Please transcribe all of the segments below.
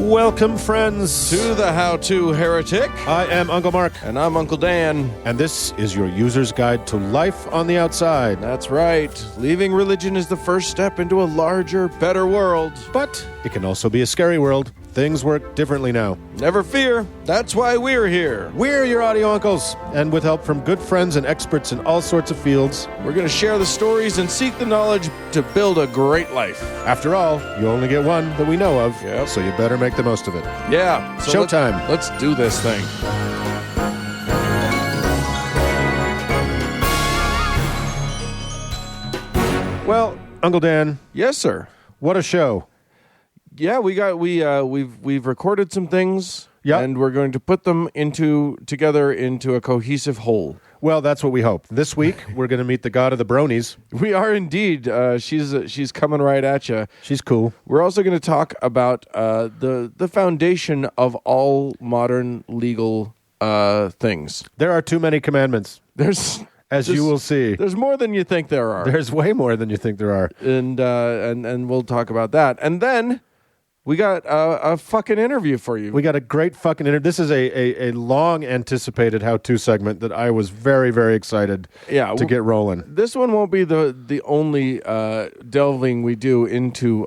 Welcome, friends, to the How-To Heretic. I am Uncle Mark. And I'm Uncle Dan. And this is your user's guide to life on the outside. That's right. Leaving religion is the first step into a larger, better world. But it can also be a scary world. Things work differently now. Never fear. That's why we're here. We're your audio uncles. And with help from good friends and experts in all sorts of fields, we're going to share the stories and seek the knowledge to build a great life. After all, you only get one that we know of. Yep. So you better make the most of it. Yeah. So Showtime. Let's do this thing. Well, Uncle Dan. Yes, sir. What a show. Yeah, we've recorded some things, yep. And we're going to put them together into a cohesive whole. Well, that's what we hope. This week, we're going to meet the god of the Bronies. We are indeed. She's coming right at you. She's cool. We're also going to talk about the foundation of all modern legal things. There are too many commandments. As you will see. There's more than you think there are. There's way more than you think there are. And we'll talk about that. And then we got a fucking interview for you. We got a great fucking interview. This is a long-anticipated how-to segment that I was very, very excited to get rolling. This one won't be the only delving we do into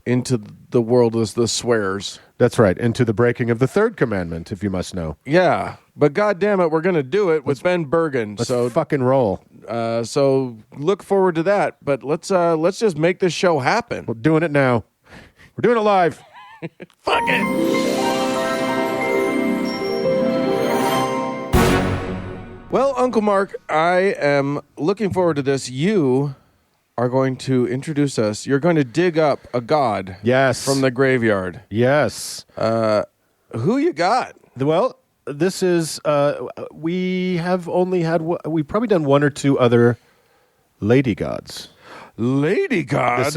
the world of the swears. That's right, into the breaking of the third commandment, if you must know. Yeah, but goddamn it, we're going to do it with Ben Bergen. Let's fucking roll. So look forward to that. But let's just make this show happen. We're doing it now. We're doing it live. Fuck it. Well, Uncle Mark, I am looking forward to this. You are going to introduce us. You're going to dig up a god. Yes. From the graveyard. Yes. Who you got? Well, this is, we've probably done one or two other lady gods. Lady god?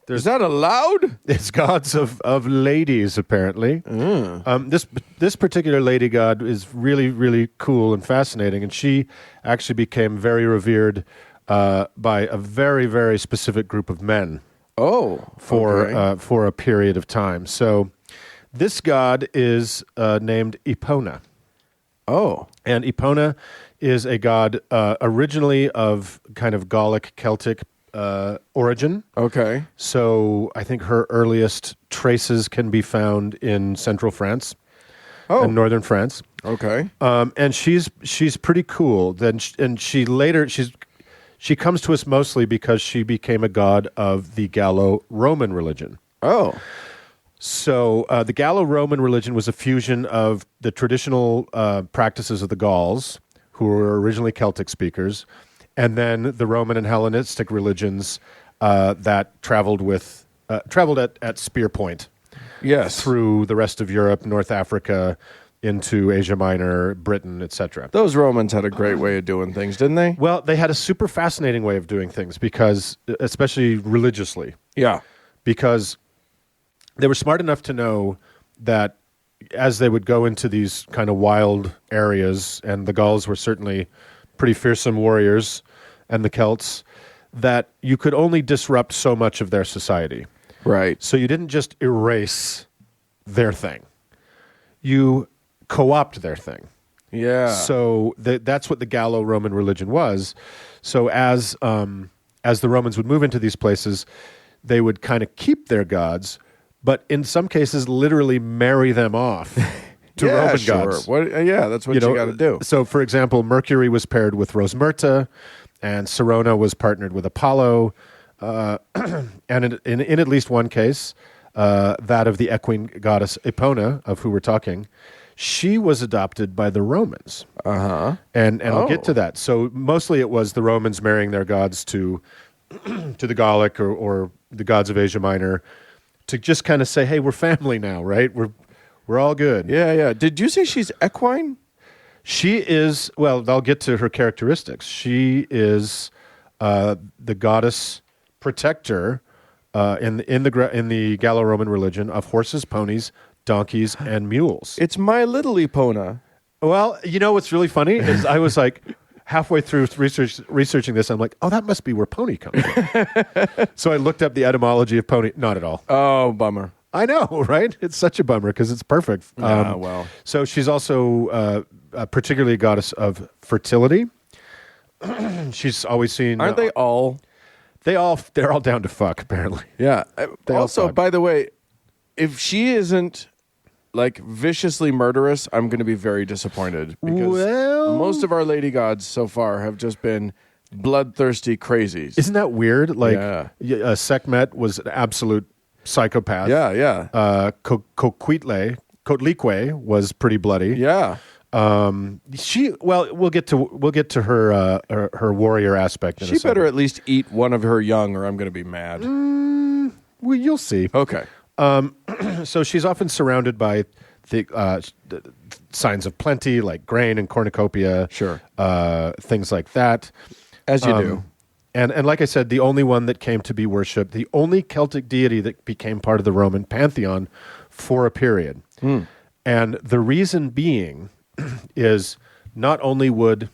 Is that allowed? It's gods of ladies, apparently. This particular lady god is really, really cool and fascinating, and she actually became very revered by a very, very specific group of men. For a period of time. So this god is named Epona. Oh. And Epona is a god originally of kind of Gallic Celtic origin. Okay. So I think her earliest traces can be found in central France and northern France. Okay. And she's pretty cool. She comes to us mostly because she became a god of the Gallo-Roman religion. Oh. So the Gallo-Roman religion was a fusion of the traditional practices of the Gauls, who were originally Celtic speakers, and then the Roman and Hellenistic religions that traveled at spear point. Yes. Through the rest of Europe, North Africa, into Asia Minor, Britain, etc. Those Romans had a great way of doing things, didn't they? Well, they had a super fascinating way of doing things, because, especially religiously. Yeah. Because they were smart enough to know that as they would go into these kind of wild areas, and the Gauls were certainly pretty fearsome warriors, and the Celts, that you could only disrupt so much of their society. Right. So you didn't just erase their thing. You co-opt their thing. Yeah. So that's what the Gallo-Roman religion was. So as the Romans would move into these places, they would kind of keep their gods, but in some cases literally marry them off to Roman gods. That's what you got to do. So, for example, Mercury was paired with Rosmerta, and Serona was partnered with Apollo, and in at least one case, that of the equine goddess Epona, of who we're talking, she was adopted by the Romans. Uh-huh. And I'll get to that. So mostly it was the Romans marrying their gods to the Gallic or the gods of Asia Minor, to just kind of say, hey, we're family now, right? We're all good. Yeah. Did you say she's equine? She is, well, I'll get to her characteristics. She is the goddess protector in the Gallo-Roman religion of horses, ponies, donkeys, and mules. It's My Little Epona. Well, you know what's really funny is I was like, halfway through researching this, I'm like, oh, that must be where pony comes from. So I looked up the etymology of pony. Not at all. Oh, bummer. I know, right? It's such a bummer because it's perfect. Well. So she's also particularly a goddess of fertility. She's always seen. Aren't they all? They're all down to fuck, apparently. Yeah. They all Also, fuck. by the way, if she isn't like viciously murderous, I'm going to be very disappointed because most of our lady gods so far have just been bloodthirsty crazies. Isn't that weird? Like, Yeah. Sekhmet was an absolute psychopath. Yeah. Kotlikwe was pretty bloody. Yeah. We'll get to her warrior aspect. She better at least eat one of her young, or I'm going to be mad. Well, you'll see. Okay. So she's often surrounded by the signs of plenty, like grain and cornucopia. Sure. Things like that. As you do. And like I said, the only one that came to be worshipped, the only Celtic deity that became part of the Roman pantheon for a period. And the reason being is not only would,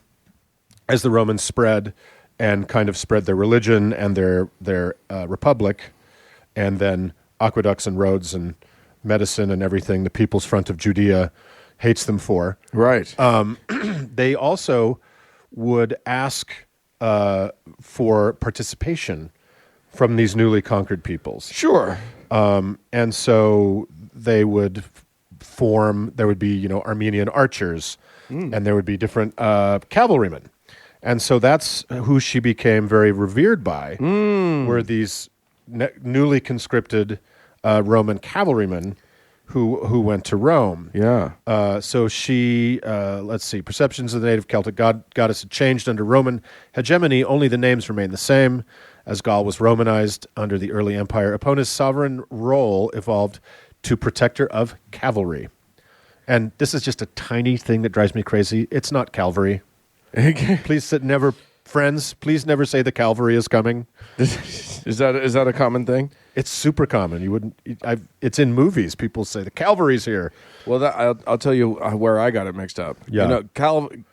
as the Romans spread and kind of spread their religion and their republic, and then aqueducts and roads and medicine and everything, the People's Front of Judea hates them for. Right. They also would ask for participation from these newly conquered peoples. Sure. And so they would form, there would be, Armenian archers, and there would be different cavalrymen. And so that's who she became very revered by, were these newly conscripted Roman cavalrymen who went to Rome. Yeah. So she, let's see, perceptions of the native Celtic goddess had changed under Roman hegemony. Only the names remained the same. As Gaul was Romanized under the early empire, Epona's sovereign role evolved to protector of cavalry. And this is just a tiny thing that drives me crazy. It's not cavalry. Please never say the cavalry is coming. Is that a common thing? It's super common. It's in movies. People say the cavalry's here. Well, I'll tell you where I got it mixed up. Yeah.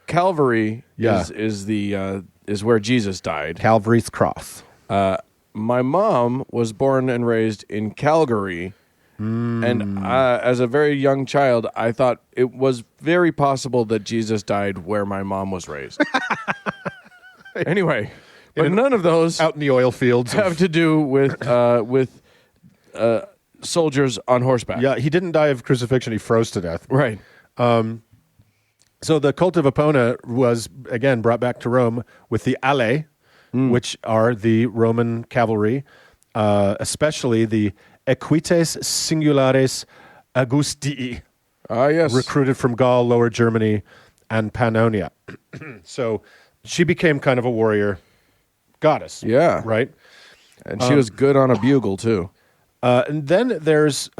Calvary Yeah. is where Jesus died. Calvary's cross. My mom was born and raised in Calgary, and as a very young child, I thought it was very possible that Jesus died where my mom was raised. Anyway, but none of those Out in the oil fields. have to do with soldiers on horseback. Yeah, he didn't die of crucifixion. He froze to death. Right. So the cult of Epona was, again, brought back to Rome with the Ale, which are the Roman cavalry, especially the Equites Singulares Augustii, Yes. recruited from Gaul, Lower Germany, and Pannonia. So she became kind of a warrior goddess. Yeah. Right? And she was good on a bugle, too. And then there's,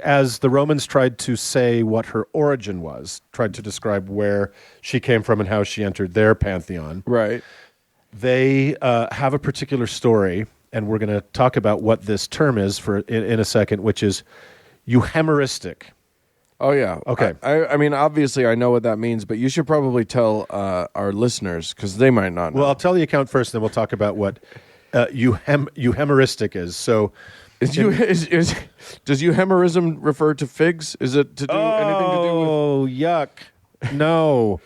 as the Romans tried to say what her origin was, tried to describe where she came from and how she entered their pantheon, Right. they have a particular story, and we're going to talk about what this term is in a second, which is euhemeristic. Oh, yeah. Okay. I mean, obviously, I know what that means, but you should probably tell our listeners, because they might not know. Well, I'll tell the account first, then we'll talk about what euhemeristic is. So, does euhemerism refer to figs? Is it to do anything to do with... Oh, yuck. No.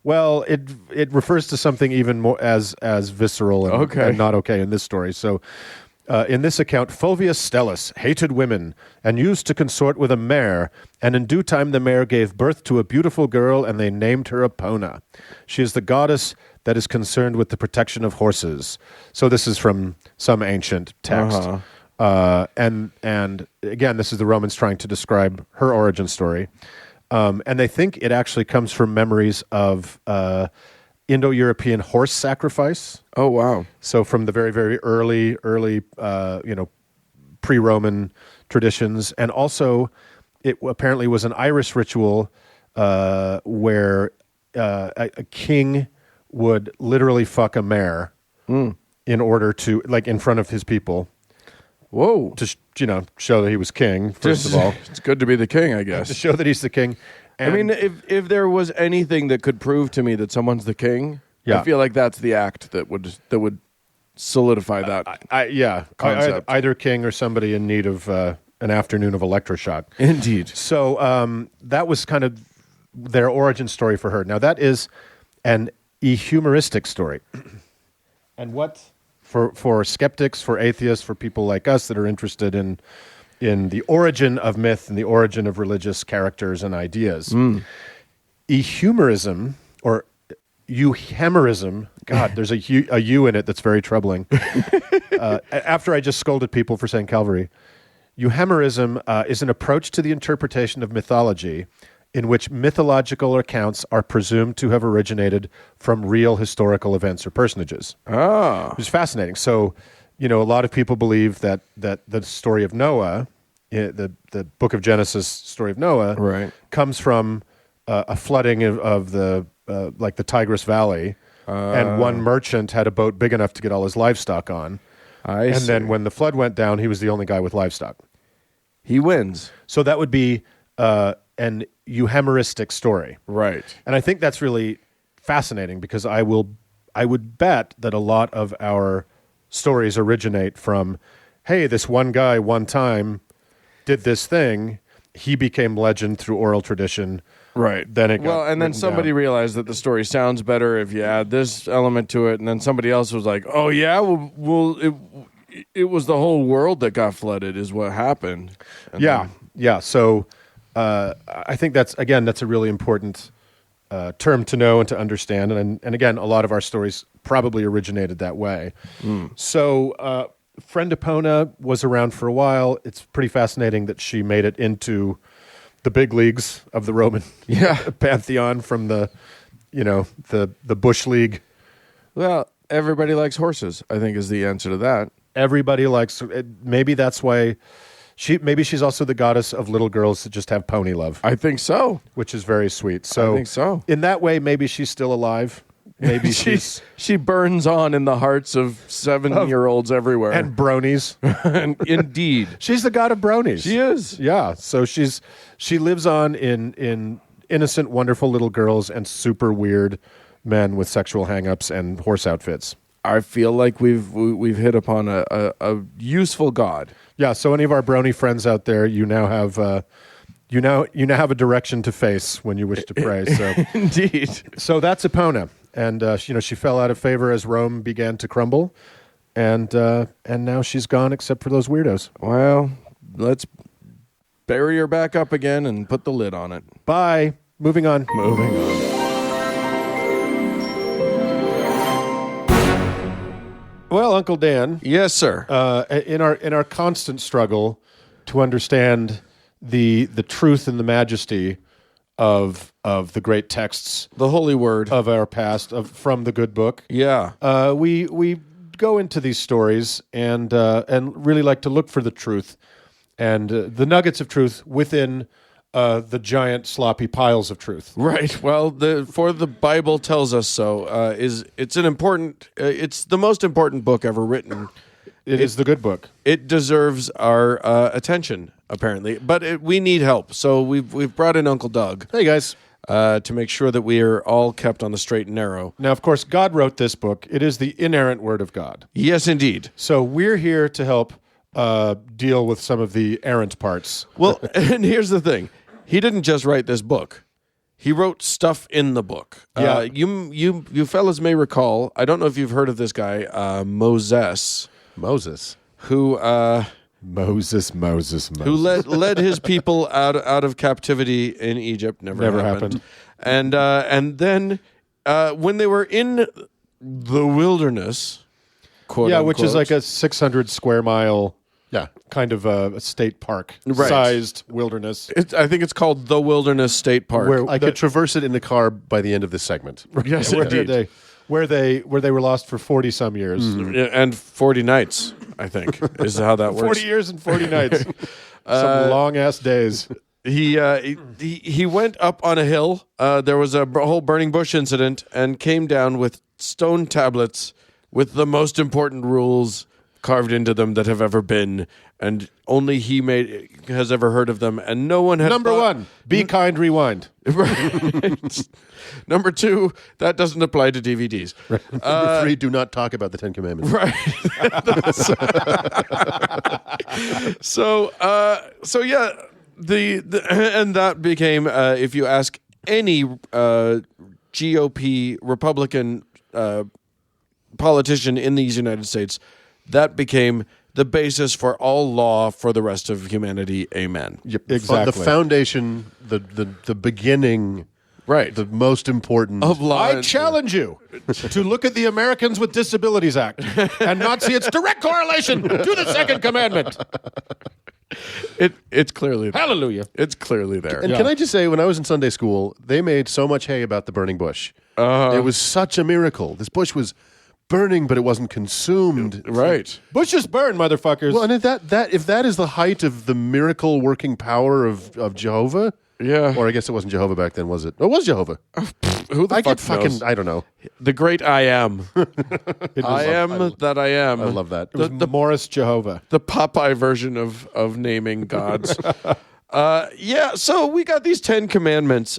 Well, it refers to something even more as visceral and not okay in this story. So, in this account, Fulvius Stellus hated women and used to consort with a mare, and in due time the mare gave birth to a beautiful girl, and they named her Epona. She is the goddess that is concerned with the protection of horses. So this is from some ancient text. And again, this is the Romans trying to describe her origin story. And they think it actually comes from memories of Indo-European horse sacrifice. Oh, wow. So from the very, very early, pre-Roman traditions. And also, it apparently was an Irish ritual where a king would literally fuck a mare in order to, like, in front of his people. Whoa. To, show that he was king, first of all. It's good to be the king, I guess. To show that he's the king. And I mean, if there was anything that could prove to me that someone's the king, Yeah. I feel like that's the act that would solidify that. concept. Either king or somebody in need of an afternoon of electroshock. Indeed. So that was kind of their origin story for her. Now, that is an ehumeristic story. And what, for skeptics, for atheists, for people like us that are interested in the origin of myth and the origin of religious characters and ideas, ehumerism, or euhemerism, God, there's a U in it that's very troubling. After I just scolded people for saying Calvary, euhemerism is an approach to the interpretation of mythology in which mythological accounts are presumed to have originated from real historical events or personages. Ah. Which is fascinating. So, a lot of people believe that the story of Noah, the book of Genesis story of Noah, right, comes from a flooding of the like the Tigris Valley, and one merchant had a boat big enough to get all his livestock on. And then when the flood went down, he was the only guy with livestock. He wins. So that would be an euhemeristic story. Right. And I think that's really fascinating because I would bet that a lot of our stories originate from, hey, this one guy one time did this thing, he became legend through oral tradition. Right. Then it got and then written somebody down. realized that the story sounds better if you add this element to it, and then somebody else was like, "Oh yeah, well it was the whole world that got flooded, is what happened." And Yeah. So I think that's a really important term to know and to understand. And again, a lot of our stories probably originated that way. So Friend Epona was around for a while. It's pretty fascinating that she made it into the big leagues of the Roman pantheon from the Bush League. Well, everybody likes horses, I think, is the answer to that. Everybody likes. Maybe that's why she's also the goddess of little girls that just have pony love. I think so. Which is very sweet. So I think so. In that way, maybe she's still alive. Maybe she burns on in the hearts of 7-year-olds everywhere. And bronies. And indeed. She's the god of bronies. She is. Yeah. So she lives on in innocent, wonderful little girls and super weird men with sexual hang-ups and horse outfits. I feel like we've hit upon a useful god. Yeah, so any of our brony friends out there, you now have a direction to face when you wish to pray. So Indeed. So that's Epona. And she fell out of favor as Rome began to crumble, and now she's gone, except for those weirdos. Well, let's bury her back up again and put the lid on it. Bye. Moving on. Well, Uncle Dan. Yes, sir. In our constant struggle to understand the truth and the majesty of the great texts, the holy word of our past, from the good book. Yeah. We go into these stories and really like to look for the truth and the nuggets of truth within the giant sloppy piles of truth. Right. Well, for the Bible tells us so. It's the most important book ever written. It is the good book. It deserves our attention, apparently, but we need help. So we've brought in Uncle Doug. Hey guys. To make sure that we are all kept on the straight and narrow. Now, of course, God wrote this book. It is the inerrant word of God. Yes, indeed. So we're here to help deal with some of the errant parts. Well, and here's the thing. He didn't just write this book. He wrote stuff in the book. Yeah. You fellas may recall, I don't know if you've heard of this guy, Moses. Who Moses. Who led his people out of captivity in Egypt. Never happened. And then when they were in the wilderness, quote unquote, which is like a 600 square mile, kind of a state park sized wilderness. I think it's called the Wilderness State Park. Where I could traverse it in the car by the end of this segment. Yes, indeed. Where they were lost for 40 some years. And 40 nights, I think, is how that works. 40 years and 40 nights. Some long ass days. He went up on a hill. There was a whole burning bush incident and came down with stone tablets with the most important rules carved into them that have ever been, and only he has ever heard of them, and no one had. Number one, be kind, rewind. Right. Number two, that doesn't apply to DVDs. Number three, do not talk about the Ten Commandments. Right. So yeah, and that became if you ask any GOP Republican politician in these United States, that became the basis for all law for the rest of humanity. Amen. Yep. Exactly. The foundation, the beginning, Right. the most important Of law. I challenge you to look at the Americans with Disabilities Act and not see its direct correlation to the Second Commandment. It's clearly there. Hallelujah. It's clearly there. And can I just say, when I was in Sunday school, they made so much hay about the burning bush. It was such a miracle. This bush was burning, but it wasn't consumed. Right. Bushes burn, motherfuckers. Well, and if that is the height of the miracle working power of Jehovah, Yeah. or I guess it wasn't Jehovah back then, was it? Oh, it was Jehovah. Who the I fuck get fucking, knows? I don't know. The great I am. I am that I am. I love that. it was the Morris Jehovah. The Popeye version of naming gods. Yeah, so we got these 10 commandments,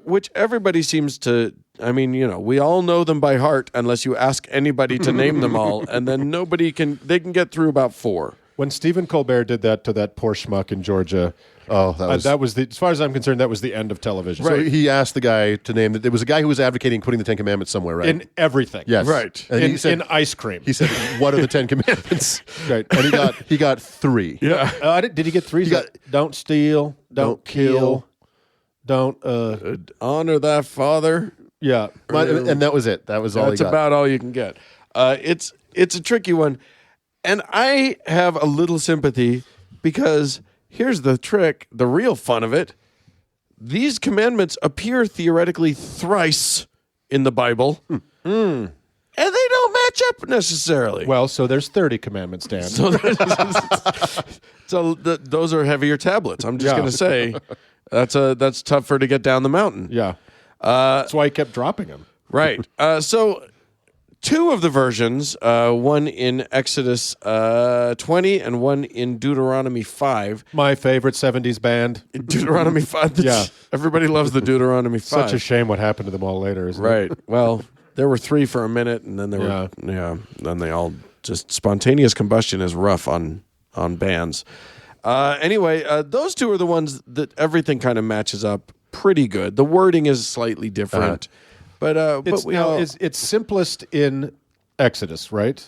which everybody seems to, I mean, we all know them by heart unless you ask anybody to name them all, and then they can get through about 4. When Stephen Colbert did that to that poor schmuck in Georgia, Oh, that was as far as I'm concerned, that was the end of television. So he asked the guy to name that. There was a guy who was advocating putting the 10 Commandments somewhere, right? In everything. Yes. Right. And he said, In ice cream. he said, what are the 10 Commandments? Right. And he got 3. Yeah. Did he get 3? He got- don't steal, don't kill, don't Honor thy father. yeah. And that was it. That was all That's he got. about all you can get. It's a tricky one. And I have a little sympathy because here's the trick, the real fun of it. These commandments appear theoretically thrice in the Bible. And they don't match up necessarily. Well, so there's 30 commandments, Dan. So those are heavier tablets. I'm just Yeah. going to say that's tougher to get down the mountain. Yeah. That's why he kept dropping them. Right. So 2 of the versions, one in Exodus 20 and one in Deuteronomy 5. My favorite 70s band. Deuteronomy 5. Yeah. Everybody loves the Deuteronomy 5. Such a shame what happened to them all later, isn't it? Right. Well, there were 3 for a minute, and then there were then they all just spontaneous combustion is rough on bands. Anyway, those 2 are the ones that everything kind of matches up pretty good. The wording is slightly different. But it's simplest in Exodus, right?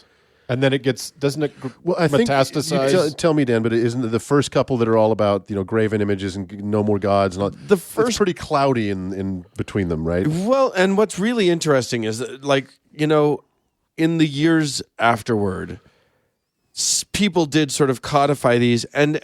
And then it gets, doesn't it I think metastasize? tell me, Dan, but isn't it the first couple that are all about graven images and no more gods and all? It's pretty cloudy in between them, right? Well, and what's really interesting is that, in the years afterward, people did sort of codify these and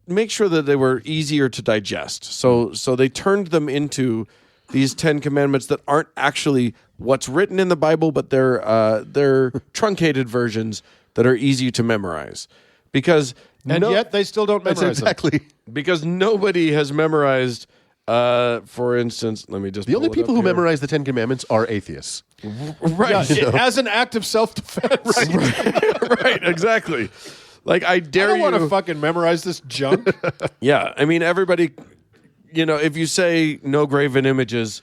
make sure that they were easier to digest. So they turned them into these 10 commandments that aren't actually what's written in the Bible, but they're truncated versions that are easy to memorize. Because yet they still don't memorize them. Exactly. Because nobody has memorized. For instance, let me just. The only pull it people up who here. memorize the 10 Commandments are atheists. Right, As an act of self-defense. right, exactly. Like I I dare don't you. want to fucking memorize this junk. Yeah, I mean everybody. If you say no graven images,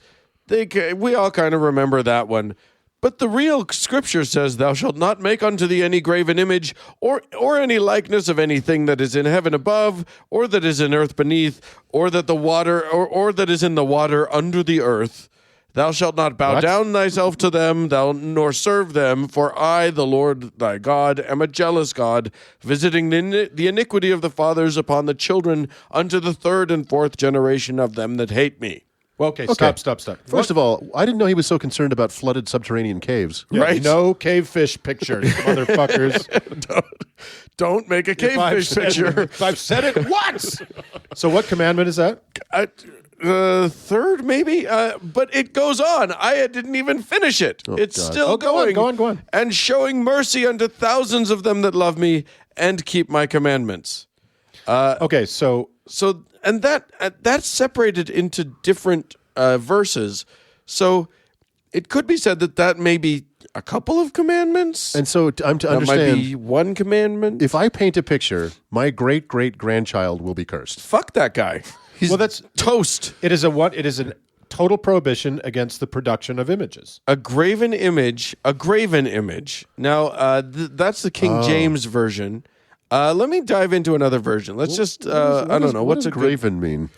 we all kind of remember that one. But the real scripture says, "Thou shalt not make unto thee any graven image, or any likeness of anything that is in heaven above, or that is in earth beneath, or that the water, or that is in the water under the earth. Thou shalt not bow down thyself to them, nor serve them. For I, the Lord thy God, am a jealous God, visiting the iniquity of the fathers upon the children unto the 3rd and 4th generation of them that hate me." Well, okay, stop. First of all, I didn't know he was so concerned about flooded subterranean caves. Yeah, Right. No cave fish pictures, motherfuckers. Don't make a cavefish picture. If I've said it once. So what commandment is that? 3rd, maybe, but it goes on. I didn't even finish it. It's God. still go going. on. And showing mercy unto thousands of them that love me and keep my commandments. Okay, so And that's separated into different verses. So it could be said that may be a couple of commandments. And so I'm to that understand, might be one commandment. if I paint a picture, my great-great-grandchild will be cursed. Fuck that guy. He's Well, that's- toast. it is an total prohibition against the production of images. A graven image. Now, that's the King James version. Let me dive into another version. Let's just, I don't know. What What's does a graven mean?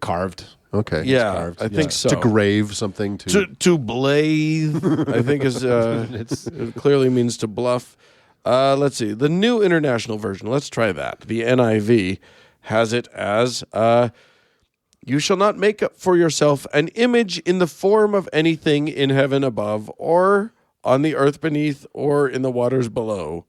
Carved. Okay. Yeah, I think so. To grave something. To blathe, I think is it clearly means to bluff. Let's see. The New International Version. Let's try that. The NIV has it as, you shall not make for yourself an image in the form of anything in heaven above, or on the earth beneath, or in the waters below.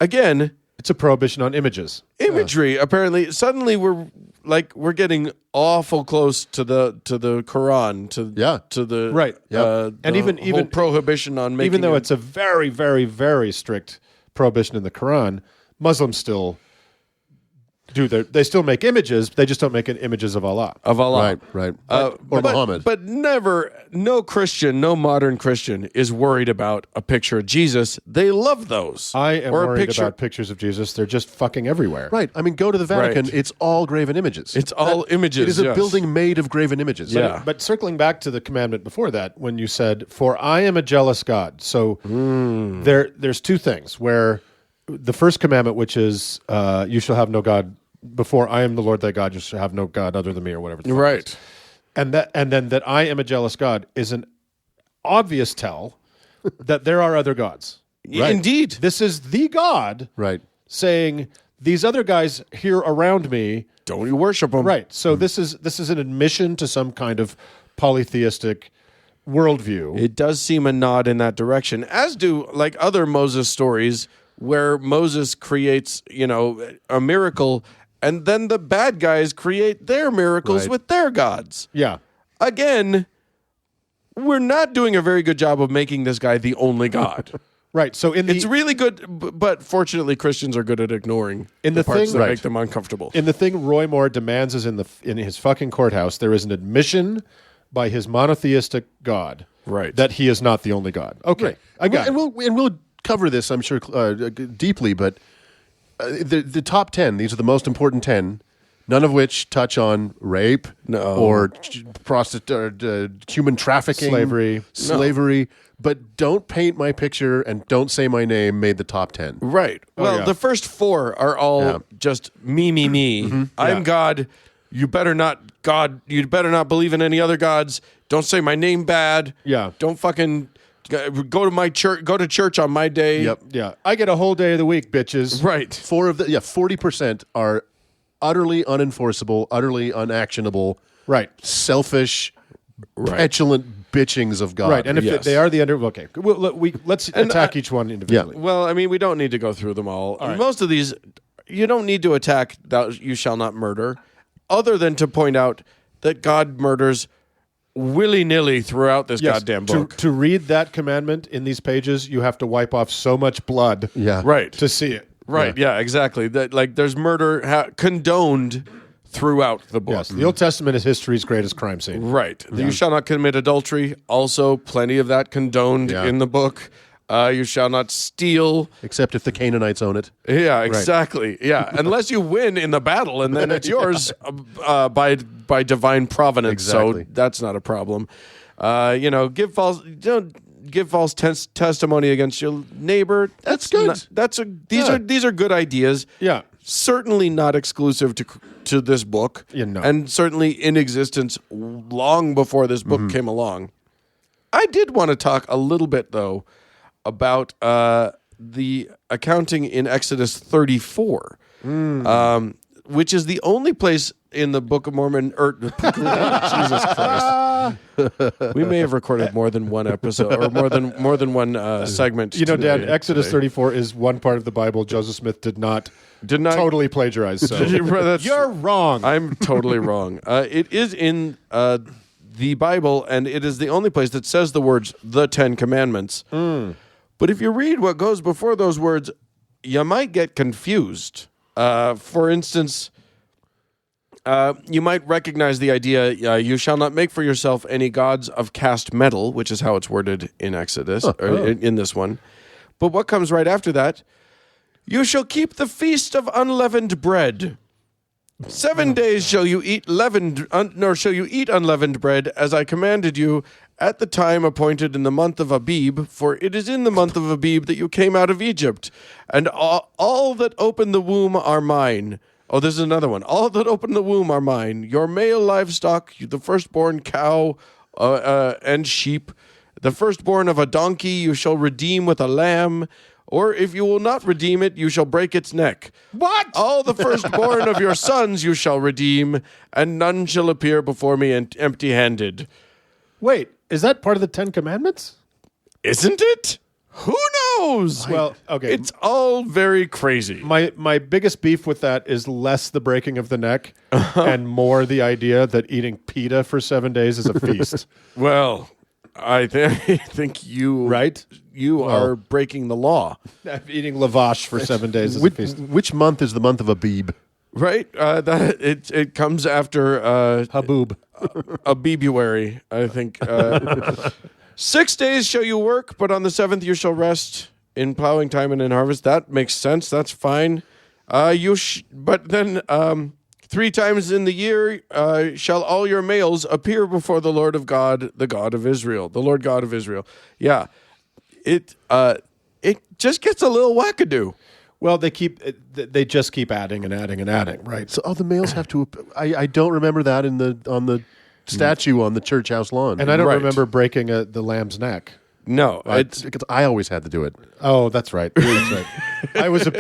Again, it's a prohibition on images. Imagery. Apparently, suddenly we're getting awful close to the Quran, to the right. And even prohibition on making. Even though it's a very, very, very strict prohibition in the Quran, Muslims still they still make images. They just don't make images of Allah. Right. Or Muhammad. But no Christian, no modern Christian is worried about a picture of Jesus. They love those. I am worried about pictures of Jesus. They're just fucking everywhere. Right. I mean, go to the Vatican. Right. It's all graven images. It's all images. It is a building made of graven images. But circling back to the commandment before that, when you said, "For I am a jealous God," so there's two things. Where the first commandment, which is, "You shall have no God." Before I am the Lord thy God, you shall have no God other than me, or whatever. Right. And then that I am a jealous God is an obvious tell that there are other gods. Right. Indeed. This is the God saying, these other guys here around me, don't you worship them. Right. So this is an admission to some kind of polytheistic worldview. It does seem a nod in that direction, as do like other Moses stories where Moses creates, a miracle, and then the bad guys create their miracles with their gods. Yeah. Again, we're not doing a very good job of making this guy the only God. Right. So it's really good, but fortunately, Christians are good at ignoring the parts that make them uncomfortable. In the thing Roy Moore demands is in his fucking courthouse, there is an admission by his monotheistic God that he is not the only God. Okay. Right. And we'll cover this, I'm sure, deeply, but the top 10, these are the most important 10, none of which touch on rape or human trafficking, slavery. But don't paint my picture and don't say my name made the top 10. Right. Well, the first 4 are all just me. Mm-hmm. I'm God. You better not believe in any other gods. Don't say my name bad. Yeah. Don't fucking go to my church. Go to church on my day. Yep. Yeah. I get a whole day of the week, bitches. Right. 40% are utterly unenforceable, utterly unactionable. Right. Selfish, petulant bitchings of God. Right. And if they are the okay, let's attack each one individually. Yeah. Well, I mean, we don't need to go through them all. Right. Most of these, you don't need to attack "Thou you shall not murder," other than to point out that God murders willy-nilly throughout this goddamn book. To read that commandment in these pages, you have to wipe off so much blood to see it. Right, yeah exactly. That there's murder condoned throughout the book. Yes, the Old Testament is history's greatest crime scene. Right. Yeah. You shall not commit adultery. Also, plenty of that condoned in the book. You shall not steal. Except if the Canaanites own it. Yeah, exactly. Right. Yeah, unless you win in the battle, and then it's yours by divine providence. Exactly. So that's not a problem. Give false testimony against your neighbor. That's good. These are good ideas. Yeah. Certainly not exclusive to this book, and certainly in existence long before this book came along. I did want to talk a little bit, though, about the accounting in Exodus 34, which is the only place in the Book of Mormon, Jesus Christ. We may have recorded more than one episode or more than one segment. Dan, Exodus 34 is one part of the Bible Joseph Smith did not totally plagiarize. So you're wrong. I'm totally wrong. It is in the Bible, and it is the only place that says the words "the 10 Commandments." But if you read what goes before those words, you might get confused. For instance, you might recognize the idea, you shall not make for yourself any gods of cast metal, which is how it's worded in Exodus, in this one. But what comes right after that? You shall keep the feast of unleavened bread. 7 days shall you eat unleavened bread, as I commanded you at the time appointed in the month of Abib, for it is in the month of Abib that you came out of Egypt. And all that open the womb are mine. Oh, this is another one. All that open the womb are mine. Your male livestock, the firstborn cow and sheep, the firstborn of a donkey you shall redeem with a lamb. Or if you will not redeem it, you shall break its neck. What? All the firstborn of your sons you shall redeem, and none shall appear before me empty-handed. Wait, is that part of the 10 Commandments? Isn't it? Who knows? Well, okay. It's all very crazy. My biggest beef with that is less the breaking of the neck and more the idea that eating pita for 7 days is a feast. Well, I think you Right? You are breaking the law, Eating lavash for 7 days is a feast. Which month is the month of Abib? right? That it comes after Haboob. Abibuary, I think. 6 days shall you work, but on the seventh you shall rest in plowing time and in harvest. That makes sense. That's fine. But then 3 times in the year shall all your males appear before the Lord of God, the God of Israel, the Lord God of Israel. Yeah, it just gets a little wackadoo. Well, they just keep adding and adding and adding, right? So, the males have to. I don't remember that on the statue on the church house lawn. And I don't Right. remember breaking the lamb's neck. No, Because I always had to do it. Oh, that's right. That's right.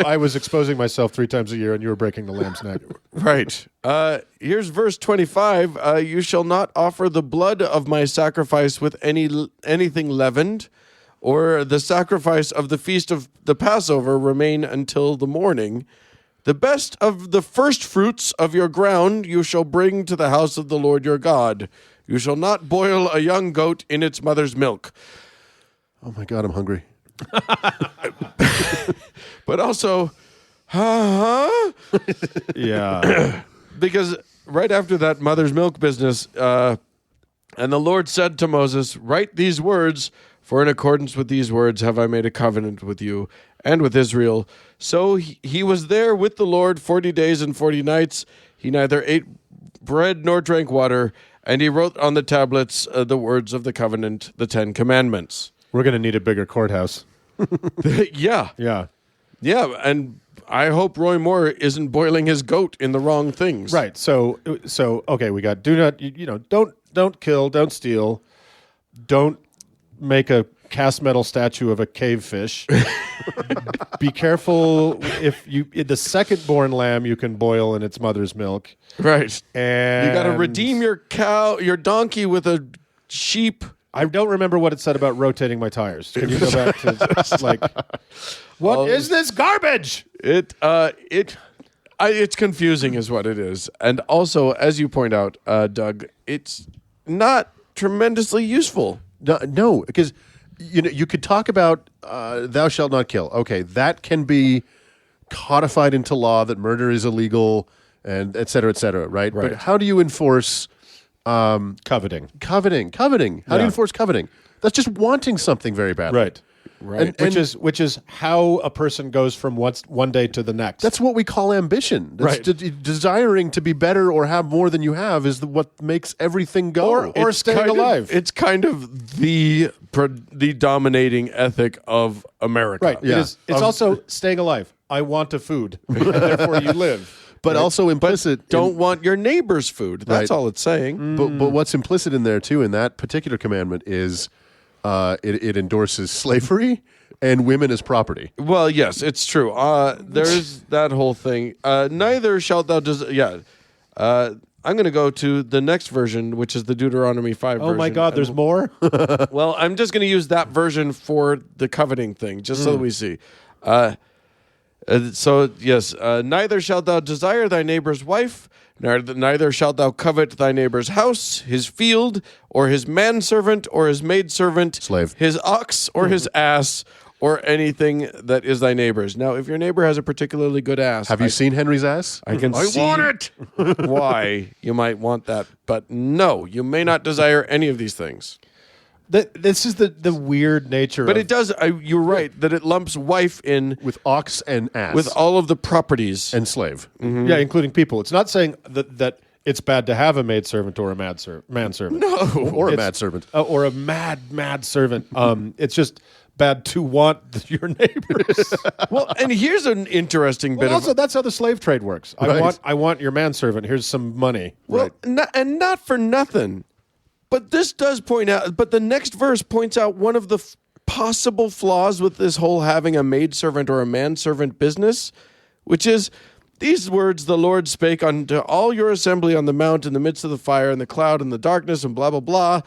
I was exposing myself 3 times a year, and you were breaking the lamb's neck. right. Here's verse 25. You shall not offer the blood of my sacrifice with anything leavened, or the sacrifice of the feast of the Passover remain until the morning. The best of the first fruits of your ground you shall bring to the house of the Lord your God. You shall not boil a young goat in its mother's milk. Oh my God, I'm hungry. But also, Yeah. because right after that mother's milk business, and the Lord said to Moses, write these words, for in accordance with these words have I made a covenant with you and with Israel. So he was there with the Lord 40 days and 40 nights. He neither ate bread nor drank water, and he wrote on the tablets the words of the covenant, the 10 Commandments. We're going to need a bigger courthouse. Yeah. Yeah. Yeah, and I hope Roy Moore isn't boiling his goat in the wrong things. Right. So okay, we got do not don't kill, don't steal, don't make a cast metal statue of a cave fish. Be careful if the second born lamb you can boil in its mother's milk. Right. And You got to redeem your donkey with a sheep. I don't remember what it said about rotating my tires. Can you go back to like what is this garbage? It's confusing is what it is. And also, as you point out, Doug, it's not tremendously useful. No, because you could talk about thou shalt not kill. Okay, that can be codified into law that murder is illegal and et cetera, right? But how do you enforce Coveting. Coveting. How do you enforce coveting? That's just wanting something very badly. Right. Right. Which is how a person goes from one day to the next. That's what we call ambition. That's Right. Desiring to be better or have more than you have is what makes everything go. Or staying alive. It's kind of the dominating ethic of America. right. Yeah. It's also staying alive. I want a food, and therefore you live. but also implicit. Don't want your neighbor's food. That's Right. all it's saying. But what's implicit in there too, in that particular commandment, is it endorses slavery and women as property. Well, yes, it's true. There's that whole thing. Neither shalt thou I'm going to go to the next version, which is the Deuteronomy 5 version. Oh my God, there's more? Well, I'm just going to use that version for the coveting thing, just so that we see. Neither shalt thou desire thy neighbor's wife, neither shalt thou covet thy neighbor's house, his field, or his manservant, or his maidservant, Slave. his ox, or his ass, or anything that is thy neighbor's. Now, if your neighbor has a particularly good ass, Have you seen Henry's ass? I want it. Why you might want that, but no, you may not desire any of these things. This is the weird nature. But of, it does. You're right that it lumps wife in with ox and ass, with all of the properties and slave. yeah, including people. It's not saying that it's bad to have a maidservant or a manservant. No, Or a mad servant. Or a mad servant. It's just bad to want your neighbors. Well, and here's an interesting bit Well, also, of that's how the slave trade works. Right. I want your manservant. Here's some money. well, not for nothing. But this does point out. But the next verse points out one of the possible flaws with this whole having a maidservant or a manservant business, which is these words the Lord spake unto all your assembly on the mount in the midst of the fire and the cloud and the darkness and blah blah blah.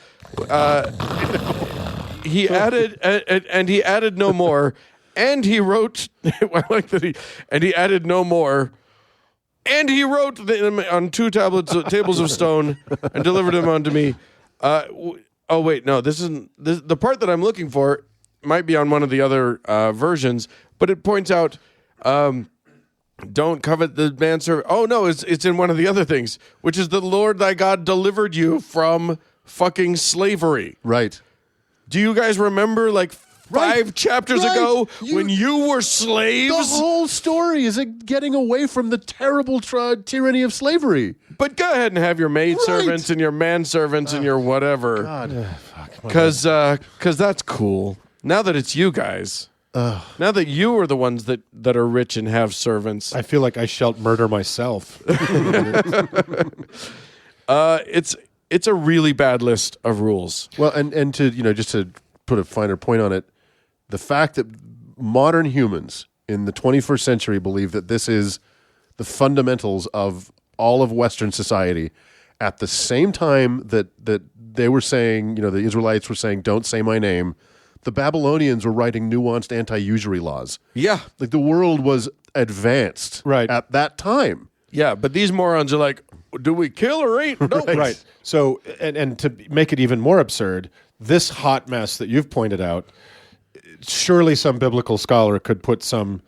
He added, and he added no more, and he wrote. I like that he added no more. And he wrote them on 2 tables of stone and delivered them unto me. Oh wait, no, this isn't the part that I'm looking for. Might be on one of the other versions, but it points out, don't covet the manservant. Oh no, it's in one of the other things, which is the Lord thy God delivered you from fucking slavery. Right. Do you guys remember like 5 chapters ago when you were slaves? The whole story is getting away from the terrible tyranny of slavery. But go ahead and have your maidservants and your manservants and your whatever. God. Because that's cool. Now that it's you guys. Now that you are the ones that are rich and have servants. I feel like I shall murder myself. It's a really bad list of rules. Well, and to just to put a finer point on it, the fact that modern humans in the 21st century believe that this is the fundamentals of all of Western society, at the same time that they were saying, the Israelites were saying, "Don't say my name," the Babylonians were writing nuanced anti-usury laws. Yeah. Like the world was advanced at that time. Yeah, but these morons are like, do we kill or eat? No. Right. So, and to make it even more absurd, this hot mess that you've pointed out, surely some biblical scholar could put some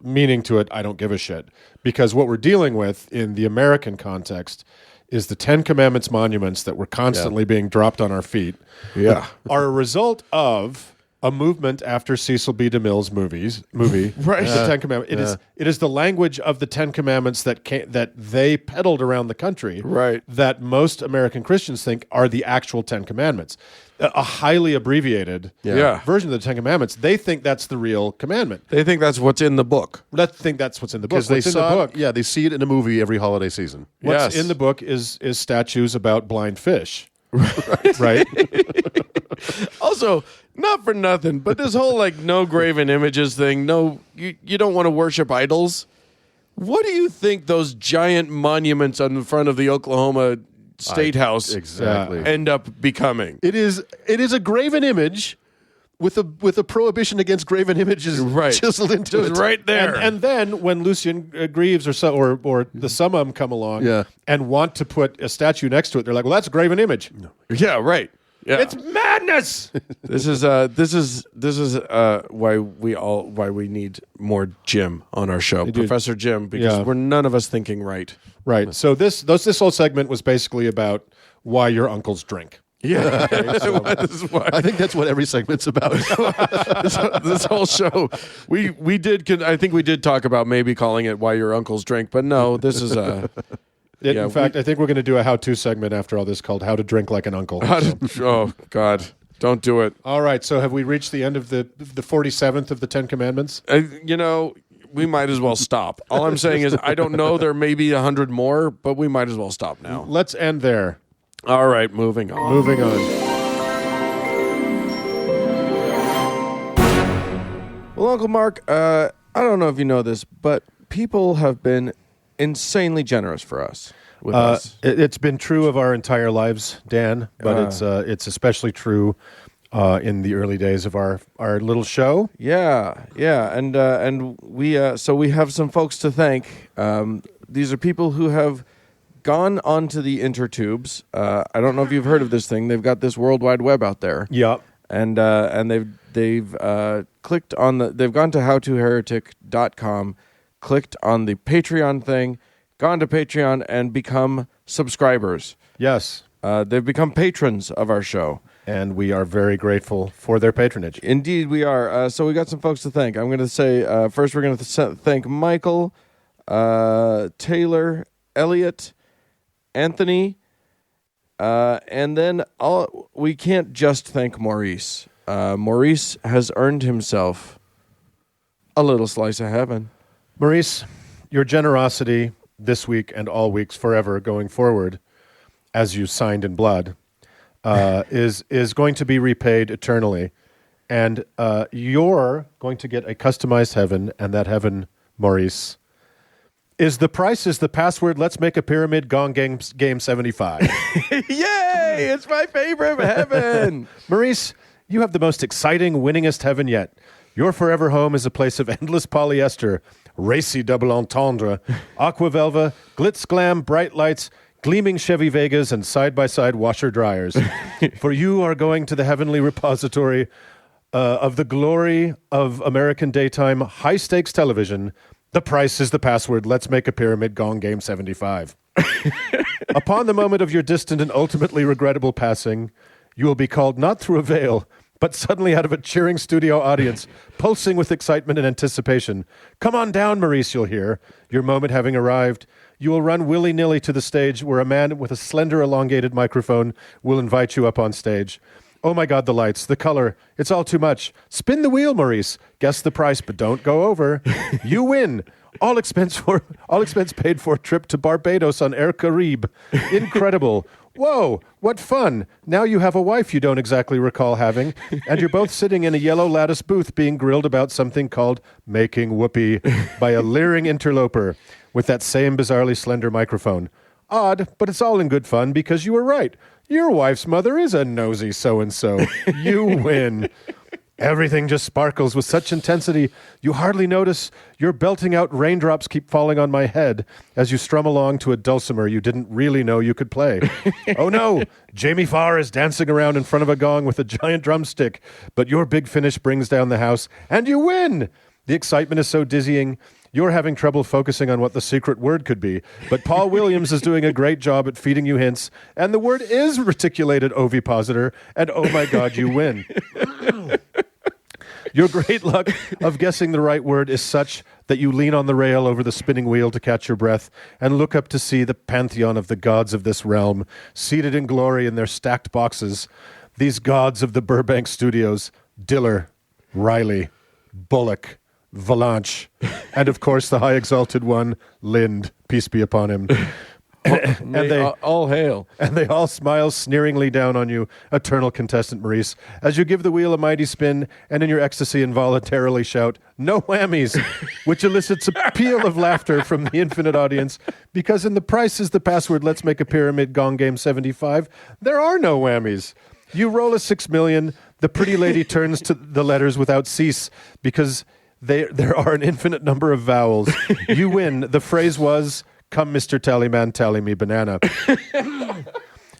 meaning to it. I don't give a shit. Because what we're dealing with in the American context is the 10 Commandments monuments that were constantly being dropped on our feet. Yeah. Are a result of a movement after Cecil B. DeMille's movie, Right. The 10 Commandments. It is the language of the 10 Commandments that they peddled around the country, right? That most American Christians think are the actual 10 Commandments, a highly abbreviated version of the 10 Commandments. They think that's the real commandment. They think that's what's in the book. Let's think that's what's in the book. Because they saw, they see it in a movie every holiday season. What's in the book is statues about blind fish. Right. Also, not for nothing, but this whole no graven images thing, you don't want to worship idols. What do you think those giant monuments on the front of the Oklahoma State House end up becoming? It is a graven image with a prohibition against graven images chiseled into it. Right there. And then when Lucian Greaves or the Summum come along and want to put a statue next to it, they're like, well, that's a graven image. No. Yeah, right. Yeah. It's madness. This is why we need more Jim on our show, Professor Jim, because we're none of us thinking right. Right. So this whole segment was basically about why your uncles drink. Yeah, okay, so I think that's what every segment's about. this whole show, we did. I think we did talk about maybe calling it "Why Your Uncles Drink," but no, this is a. In fact, I think we're going to do a how-to segment after all this called "How to Drink Like an Uncle." Oh God, don't do it. All right. So have we reached the end of the 47th of the 10 Commandments? We might as well stop. All I'm saying is I don't know. There may be 100 more, but we might as well stop now. Let's end there. All right, moving on. Moving on. Well, Uncle Mark, I don't know if you know this, but people have been insanely generous for us. With us. It's been true of our entire lives, Dan, but it's especially true in the early days of our little show. Yeah, and we have some folks to thank. These are people who have gone onto the intertubes. I don't know if you've heard of this thing. They've got this World Wide Web out there. Yep. And they've clicked on they've gone to howtoheretic.com, clicked on the Patreon thing, gone to Patreon and become subscribers. Yes. They've become patrons of our show. and we are very grateful for their patronage. Indeed, we are. So we got some folks to thank. I'm going to say first we're going to thank Michael, Taylor, Elliot, Anthony, and then we can't just thank Maurice. Maurice has earned himself a little slice of heaven. Maurice, your generosity this week and all weeks forever going forward, as you signed in blood, is going to be repaid eternally. And you're going to get a customized heaven, and that heaven, Maurice, is the price is the password. Let's make a pyramid gong game 75. Yay! It's my favorite heaven. Maurice, you have the most exciting, winningest heaven yet. Your forever home is a place of endless polyester, racy double entendre, aquavelva, glitz glam, bright lights, gleaming Chevy Vegas, and side-by-side washer dryers. For you are going to the heavenly repository of the glory of American daytime high-stakes television. The price is the password. Let's make a pyramid gong game 75. Upon the moment of your distant and ultimately regrettable passing, you will be called not through a veil, but suddenly out of a cheering studio audience, pulsing with excitement and anticipation. Come on down, Maurice, you'll hear. Your moment having arrived, you will run willy-nilly to the stage where a man with a slender, elongated microphone will invite you up on stage. Oh my God, the lights, the color, it's all too much. Spin the wheel, Maurice. Guess the price, but don't go over. You win. All expense paid for trip to Barbados on Air Caribe. Incredible. Whoa, what fun. Now you have a wife you don't exactly recall having, and you're both sitting in a yellow lattice booth being grilled about something called making whoopee by a leering interloper with that same bizarrely slender microphone. Odd, but it's all in good fun because you were right. Your wife's mother is a nosy so-and-so. You win. Everything just sparkles with such intensity, you hardly notice your belting out raindrops keep falling on my head as you strum along to a dulcimer you didn't really know you could play. Oh no, Jamie Farr is dancing around in front of a gong with a giant drumstick, but your big finish brings down the house, and you win! The excitement is so dizzying, you're having trouble focusing on what the secret word could be, but Paul Williams is doing a great job at feeding you hints, and the word is reticulated ovipositor, and oh my God, you win. Your great luck of guessing the right word is such that you lean on the rail over the spinning wheel to catch your breath and look up to see the pantheon of the gods of this realm, seated in glory in their stacked boxes. These gods of the Burbank studios, Diller, Riley, Bullock, Valanche, and of course the high exalted one, Lind, peace be upon him. And they all hail. And they all smile sneeringly down on you, eternal contestant Maurice, as you give the wheel a mighty spin and in your ecstasy involuntarily shout, "No whammies," which elicits a peal of laughter from the infinite audience, because in the price is the password, let's make a pyramid gong game 75, there are no whammies. You roll a 6 million, the pretty lady turns to the letters without cease, because there are an infinite number of vowels. You win. The phrase was, "Come, Mr. Tallyman, tally me banana."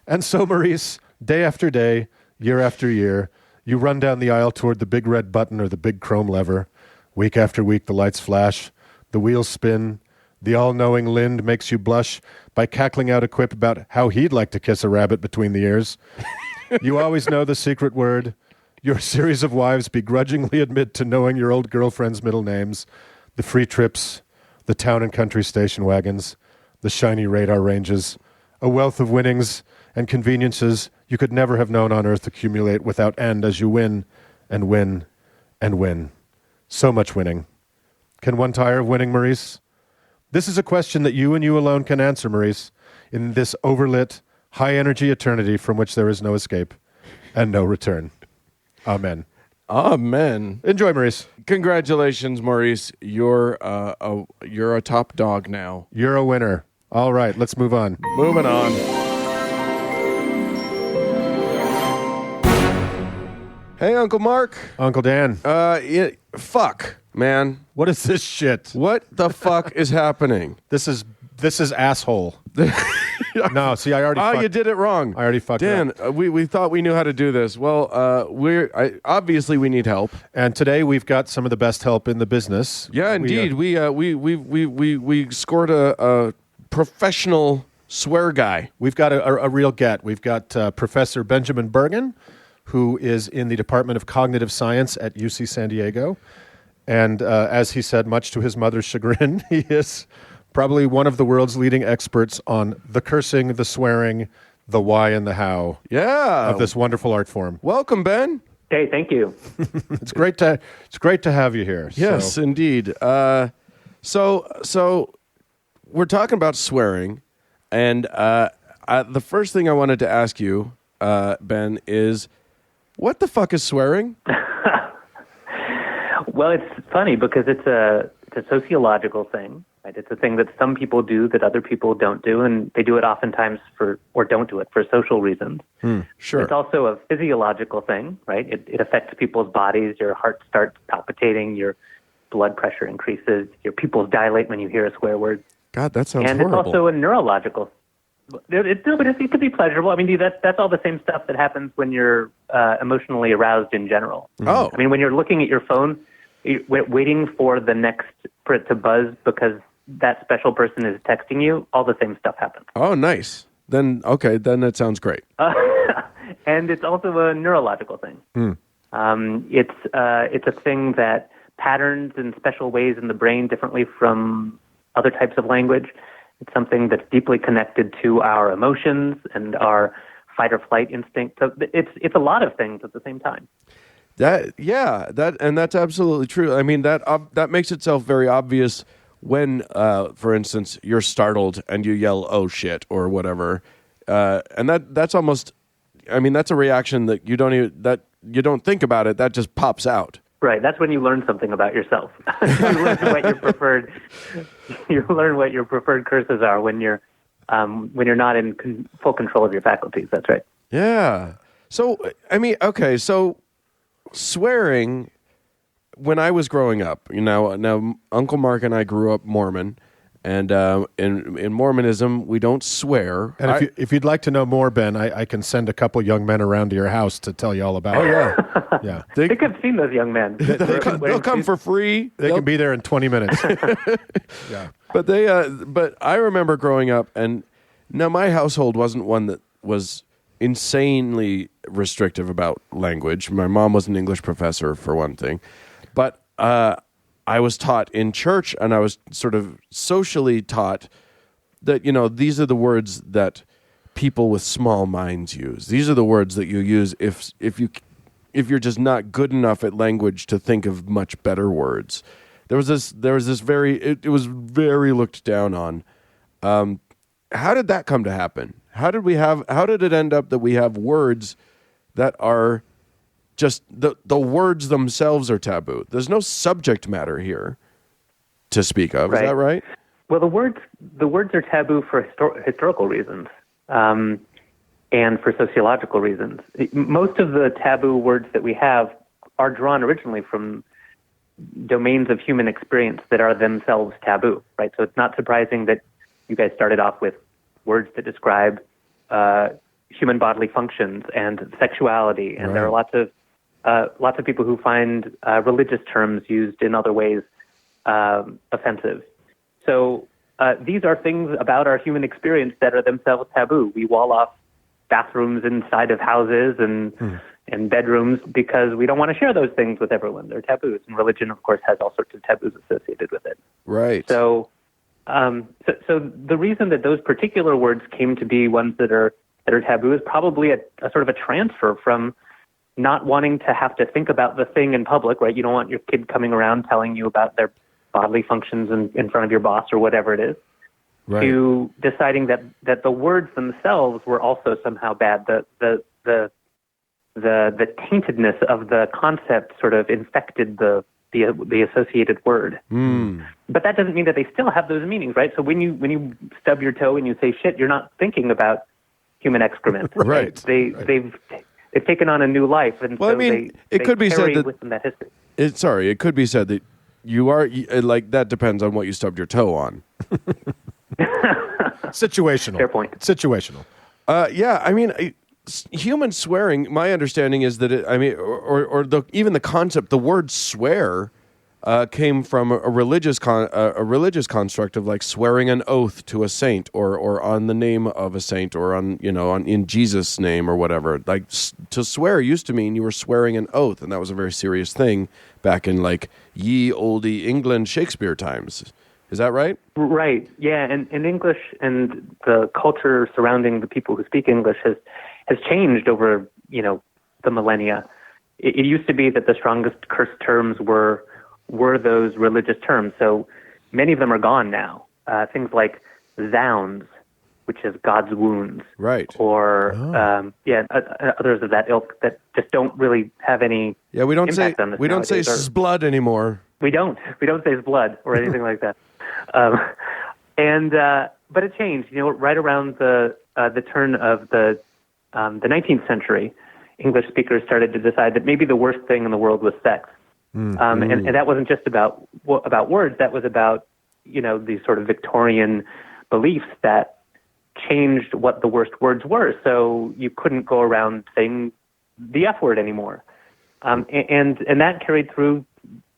And so, Maurice, day after day, year after year, you run down the aisle toward the big red button or the big chrome lever. Week after week, the lights flash, the wheels spin, the all-knowing Lind makes you blush by cackling out a quip about how he'd like to kiss a rabbit between the ears. You always know the secret word. Your series of wives begrudgingly admit to knowing your old girlfriend's middle names, the free trips, the town and country station wagons, the shiny radar ranges, a wealth of winnings and conveniences you could never have known on earth accumulate without end as you win and win and win. So much winning. Can one tire of winning, Maurice? This is a question that you and you alone can answer, Maurice, in this overlit, high-energy eternity from which there is no escape and no return. Amen. Amen. Enjoy, Maurice. Congratulations, Maurice. You're a top dog now. You're a winner. All right, let's move on. Moving on. Hey, Uncle Mark. Uncle Dan. Fuck, man. What is this shit? What the fuck is happening? This is asshole. No, see, I already fucked. You did it wrong. I already fucked Dan, it up. we thought we knew how to do this. Well, obviously we need help. And today we've got some of the best help in the business. Yeah, indeed. We scored a professional swear guy. We've got a real get. We've got Professor Benjamin Bergen who is in the Department of Cognitive Science at UC San Diego. And as he said, much to his mother's chagrin, he is probably one of the world's leading experts on the cursing, the swearing, the why, and the how of this wonderful art form. Welcome, Ben. Hey, thank you. It's great to have you here. Yes, indeed. So we're talking about swearing, and the first thing I wanted to ask you, Ben, is what the fuck is swearing? Well, it's funny because it's a sociological thing, right? It's a thing that some people do that other people don't do, and they do it oftentimes or don't do it for social reasons. Sure. It's also a physiological thing, right? It affects people's bodies. Your heart starts palpitating. Your blood pressure increases. Your pupils dilate when you hear a swear word. God, that sounds and horrible. It's also a neurological. But it could be pleasurable. I mean, that's all the same stuff that happens when you're emotionally aroused in general. Oh. I mean, when you're looking at your phone, waiting for it to buzz because that special person is texting you, all the same stuff happens. Oh, nice. Then that sounds great. And it's also a neurological thing. It's a thing that patterns in special ways in the brain differently from other types of language. It's something that's deeply connected to our emotions and our fight or flight instinct. So it's a lot of things at the same time. That's absolutely true. I mean, that makes itself very obvious when, for instance, you're startled and you yell, "Oh shit," or whatever, and that's almost. I mean, that's a reaction that you don't think about it. That just pops out. Right. That's when you learn something about yourself. You learn what your preferred. You learn what your preferred curses are when you're not in full control of your faculties. That's right. Yeah. So I mean, okay. So swearing. When I was growing up, now Uncle Mark and I grew up Mormon, and in Mormonism we don't swear. And if you'd like to know more, Ben, I can send a couple young men around to your house to tell you all about it. Oh yeah, yeah. I think I've seen those young men. They'll come for free. They can be there in 20 minutes. Yeah. But I remember growing up, and now my household wasn't one that was insanely restrictive about language. My mom was an English professor, for one thing. But I was taught in church, and I was sort of socially taught that, these are the words that people with small minds use. These are the words that you use if you're just not good enough at language to think of much better words. There was this it was very looked down on. How did that come to happen? How did it end up that we have words that are just the words themselves are taboo? There's no subject matter here to speak of. Right. Is that right? Well, the words are taboo for historical reasons and for sociological reasons. Most of the taboo words that we have are drawn originally from domains of human experience that are themselves taboo, right? So it's not surprising that you guys started off with words that describe human bodily functions and sexuality, and right. There are lots of people who find religious terms used in other ways offensive. So these are things about our human experience that are themselves taboo. We wall off bathrooms inside of houses and bedrooms because we don't want to share those things with everyone. They're taboos, and religion, of course, has all sorts of taboos associated with it. Right. So the reason that those particular words came to be ones that are taboo is probably a sort of a transfer from not wanting to have to think about the thing in public, right? You don't want your kid coming around telling you about their bodily functions in front of your boss or whatever it is, right, to deciding that the words themselves were also somehow bad. The taintedness of the concept sort of infected the associated word. But that doesn't mean that they still have those meanings, right? So when you stub your toe and you say shit, you're not thinking about human excrement. Right. They've taken on a new life, and well, so I mean, they it could be said with them that history. It could be said that you are like that depends on what you stubbed your toe on. Situational. Fair point. Situational. Yeah, I mean, human swearing. My understanding is that even the concept, the word swear, came from a religious construct of like swearing an oath to a saint or on the name of a saint or on in Jesus' name or whatever. Like to swear used to mean you were swearing an oath, and that was a very serious thing back in like ye olde England Shakespeare times. Is that right? Right. Yeah, and English and the culture surrounding the people who speak English has changed over the millennia. It used to be that the strongest cursed terms were those religious terms. So many of them are gone now. Things like zounds, which is God's wounds, right? Or others of that ilk that just don't really have any. Yeah, we don't say nowadays. blood anymore. We don't say blood or anything like that. But it changed. Right around the turn of the 19th century, English speakers started to decide that maybe the worst thing in the world was sex. And that wasn't just about words. That was about these sort of Victorian beliefs that changed what the worst words were. So you couldn't go around saying the F word anymore. And that carried through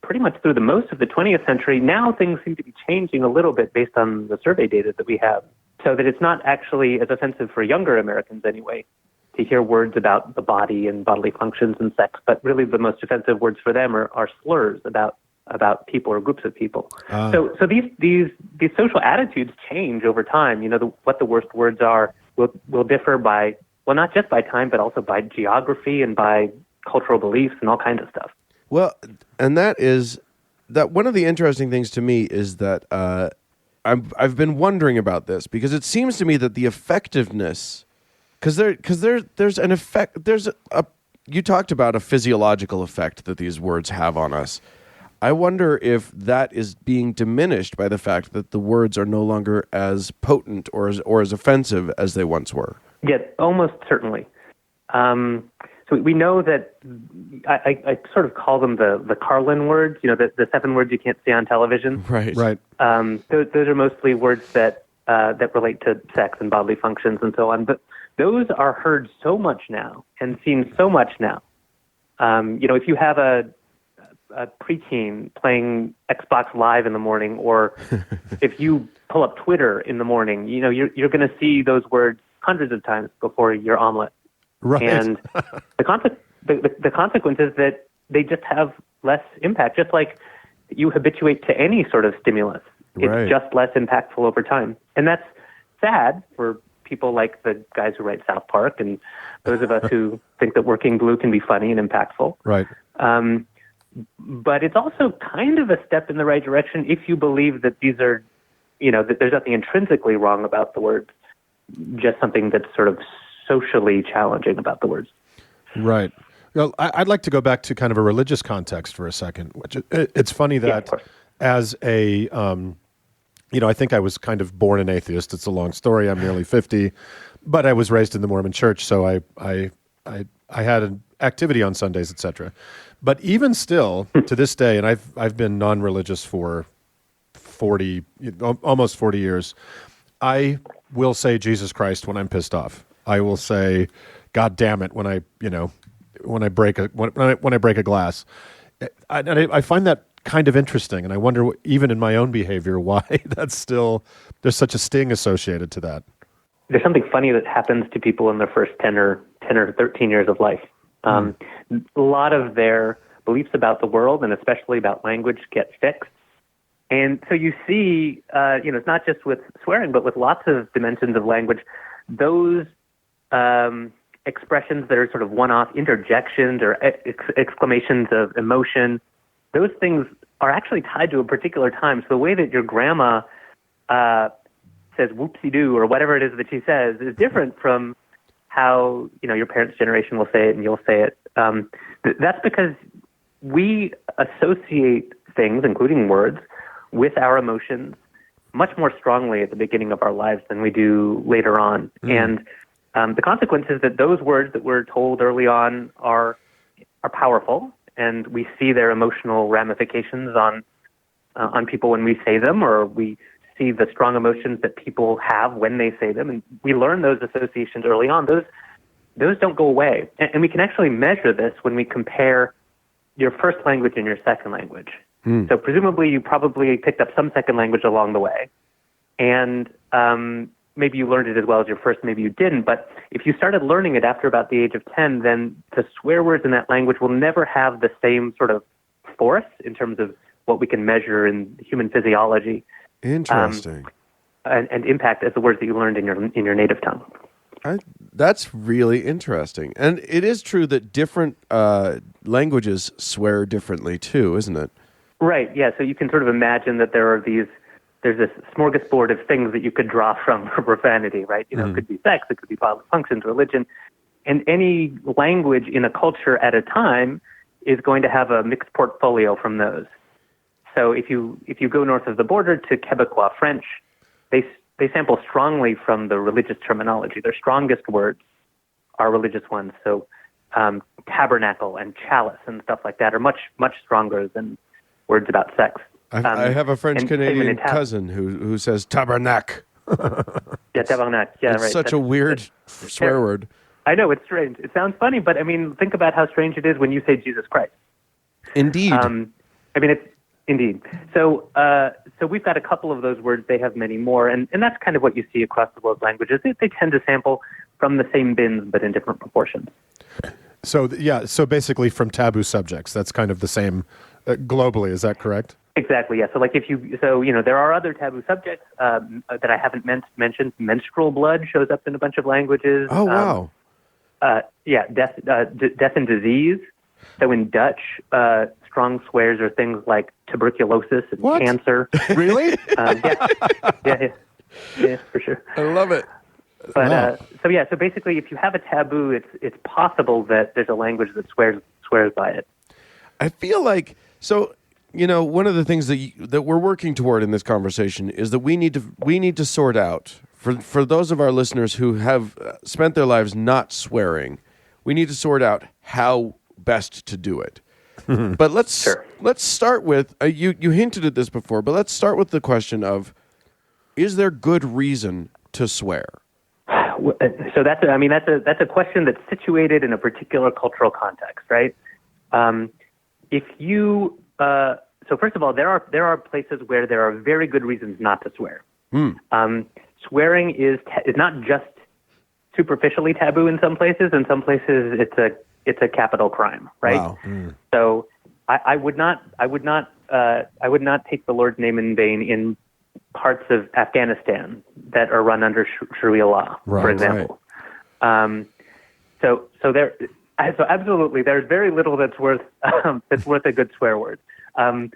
pretty much through the most of the 20th century. Now things seem to be changing a little bit based on the survey data that we have, so that it's not actually as offensive for younger Americans anyway to hear words about the body and bodily functions and sex, but really the most offensive words for them are slurs about people or groups of people. So these social attitudes change over time. What the worst words are will differ by, well, not just by time, but also by geography and by cultural beliefs and all kinds of stuff. Well, and that one of the interesting things to me is that I've been wondering about this, because it seems to me that the effectiveness, because there's an effect, you talked about a physiological effect that these words have on us. I wonder if that is being diminished by the fact that the words are no longer as potent or as offensive as they once were. Yeah, almost certainly. So we know that I sort of call them the Carlin words, the 7 words you can't see on television. Right. Those are mostly words that relate to sex and bodily functions and so on. But those are heard so much now and seen so much now. If you have a preteen playing Xbox Live in the morning, or if you pull up Twitter in the morning, you're going to see those words hundreds of times before your omelet. Right. And the consequence is that they just have less impact, just like you habituate to any sort of stimulus. It's just less impactful over time. And that's sad for people like the guys who write South Park and those of us who think that Working Blue can be funny and impactful. Right. But it's also kind of a step in the right direction if you believe that these are, that there's nothing intrinsically wrong about the words, just something that's sort of socially challenging about the words. Right. Well, I'd like to go back to kind of a religious context for a second. Which it's funny that as a, I think I was kind of born an atheist. It's a long story. I'm nearly 50, but I was raised in the Mormon Church, so I had an activity on Sundays, etc. But even still, to this day, and I've been non-religious for almost 40 years, I will say Jesus Christ when I'm pissed off. I will say, God damn it, when I break a glass. I find that kind of interesting, and I wonder, even in my own behavior, why there's such a sting associated to that. There's something funny that happens to people in their first 10 or 13 years of life. A lot of their beliefs about the world, and especially about language, get fixed. And so you see, it's not just with swearing, but with lots of dimensions of language, those expressions that are sort of one-off interjections or exclamations of emotion, those things are actually tied to a particular time. So the way that your grandma says whoopsie-doo or whatever it is that she says is different from how, your parents' generation will say it and you'll say it. That's because we associate things, including words, with our emotions much more strongly at the beginning of our lives than we do later on. And the consequence is that those words that we're told early on are powerful, and we see their emotional ramifications on people when we say them, or we see the strong emotions that people have when they say them, and we learn those associations early on. Those don't go away, and we can actually measure this when we compare your first language and your second language. So presumably you probably picked up some second language along the way. And maybe you learned it as well as your first, maybe you didn't. But if you started learning it after about the age of 10, then the swear words in that language will never have the same sort of force in terms of what we can measure in human physiology. Interesting. And impact as the words that you learned in your native tongue. That's really interesting. And it is true that different languages swear differently too, isn't it? Right, yeah. So you can sort of imagine that there's this smorgasbord of things that you could draw from for profanity, right? You know, It could be sex, it could be bodily functions, religion. And any language in a culture at a time is going to have a mixed portfolio from those. So if you go north of the border to Quebecois French, they sample strongly from the religious terminology. Their strongest words are religious ones. So tabernacle and chalice and stuff like that are much, much stronger than words about sex. I have a French-Canadian cousin who says tabernacle. Yeah, tabernacle. Yeah, it's right. such a weird swear word. I know, it's strange. It sounds funny, but I mean, think about how strange it is when you say Jesus Christ. Indeed. Indeed. So we've got a couple of those words. They have many more, and that's kind of what you see across the world's languages. They tend to sample from the same bins, but in different proportions. So basically from taboo subjects, that's kind of the same globally. Is that correct? Exactly. Yeah. So there are other taboo subjects that I haven't mentioned. Menstrual blood shows up in a bunch of languages. Oh wow. Death and disease. So in Dutch, strong swears are things like tuberculosis and cancer. Really? Yeah, for sure. I love it. But so basically, if you have a taboo, it's possible that there's a language that swears by it. I feel like one of the things that we're working toward in this conversation is that we need to sort out for those of our listeners who have spent their lives not swearing. We need to sort out how best to do it. But let's start with you hinted at this before, but let's start with the question of, is there good reason to swear? So that's a question that's situated in a particular cultural context, right? So first of all, there are places where there are very good reasons not to swear. Swearing is not just superficially taboo in some places. In some places, it's a capital crime, right? Wow. So I would not take the Lord's name in vain in parts of Afghanistan that are run under Sharia law, for example. Right. So absolutely, there's very little that's worth a good swear word. And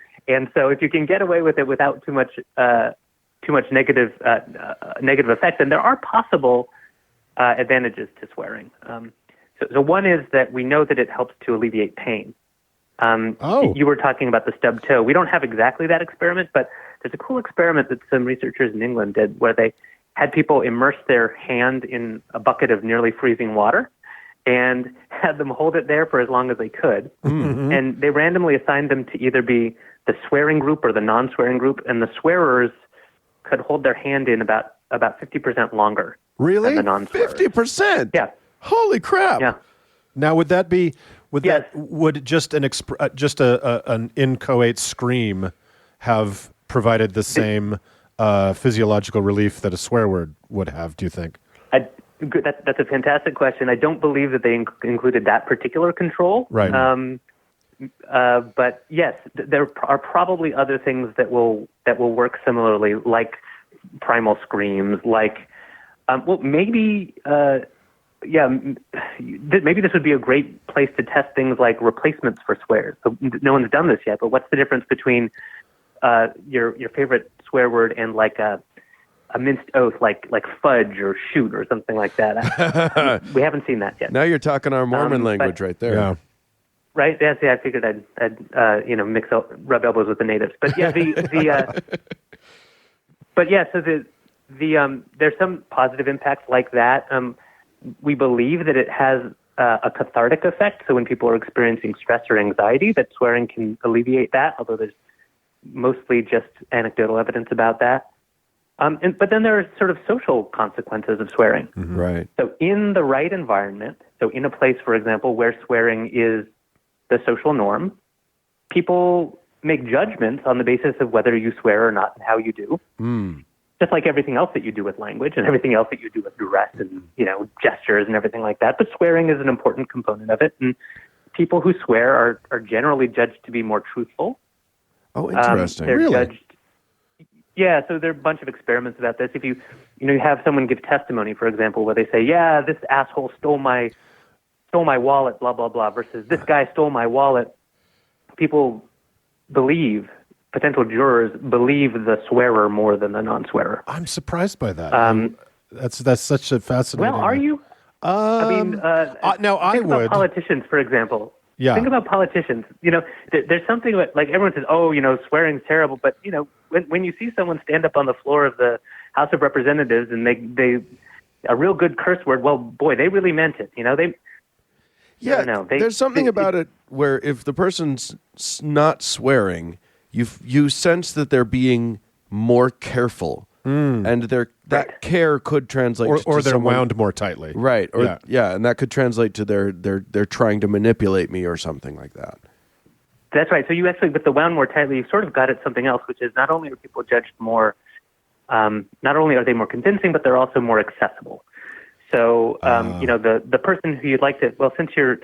so if you can get away with it without too much negative effects, and there are possible advantages to swearing. So one is that we know that it helps to alleviate pain. You were talking about the stub toe. We don't have exactly that experiment, but there's a cool experiment that some researchers in England did where they had people immerse their hand in a bucket of nearly freezing water and had them hold it there for as long as they could. Mm-hmm. And they randomly assigned them to either be the swearing group or the non-swearing group, and the swearers could hold their hand in about 50% longer. Really? Than the non-swearers. 50%? Yeah. Holy crap. Yeah. Now, would Yes. just an inchoate scream have provided the same physiological relief that a swear word would have, do you think? That's a fantastic question. I don't believe that they included that particular control. Right. But yes, there are probably other things that will work similarly, like primal screams, like maybe this would be a great place to test things like replacements for swears. So no one's done this yet, but what's the difference between your favorite swear word and like a minced oath, like fudge or shoot or something like that? We haven't seen that yet. Now you're talking our Mormon language right there. Yeah. Right? Yeah, I figured I'd rub elbows with the natives. But yeah, there's some positive impacts like that. We believe that it has a cathartic effect. So when people are experiencing stress or anxiety, that swearing can alleviate that, although there's mostly just anecdotal evidence about that. But then there are sort of social consequences of swearing. Mm-hmm. Right. So in the right environment, so in a place, for example, where swearing is the social norm, people make judgments on the basis of whether you swear or not and how you do. Just like everything else that you do with language and everything else that you do with dress and, gestures and everything like that. But swearing is an important component of it. And people who swear are generally judged to be more truthful. Oh, interesting. They're Really? judged. Yeah, so there are a bunch of experiments about this. If you have someone give testimony, for example, where they say, "Yeah, this asshole stole my wallet," blah blah blah, versus "this guy stole my wallet," people potential jurors believe the swearer more than the non-swearer. I'm surprised by that. That's such a fascinating. Well, are you? Now I think would. about politicians, for example. Yeah. Think about politicians. There's something about, like, everyone says, "Oh, swearing's terrible," but when you see someone stand up on the floor of the House of Representatives and they a real good curse word, well, boy, they really meant it. There's something about it where if the person's not swearing, you sense that they're being more careful, and that care could translate or to they're someone, wound more tightly. right? Or and that could translate to they're trying to manipulate me or something like that. That's right. So you actually, with the wound more tightly, you sort of got at something else, which is not only are people judged more, not only are they more convincing, but they're also more accessible. So, the person who you'd like to, well, since you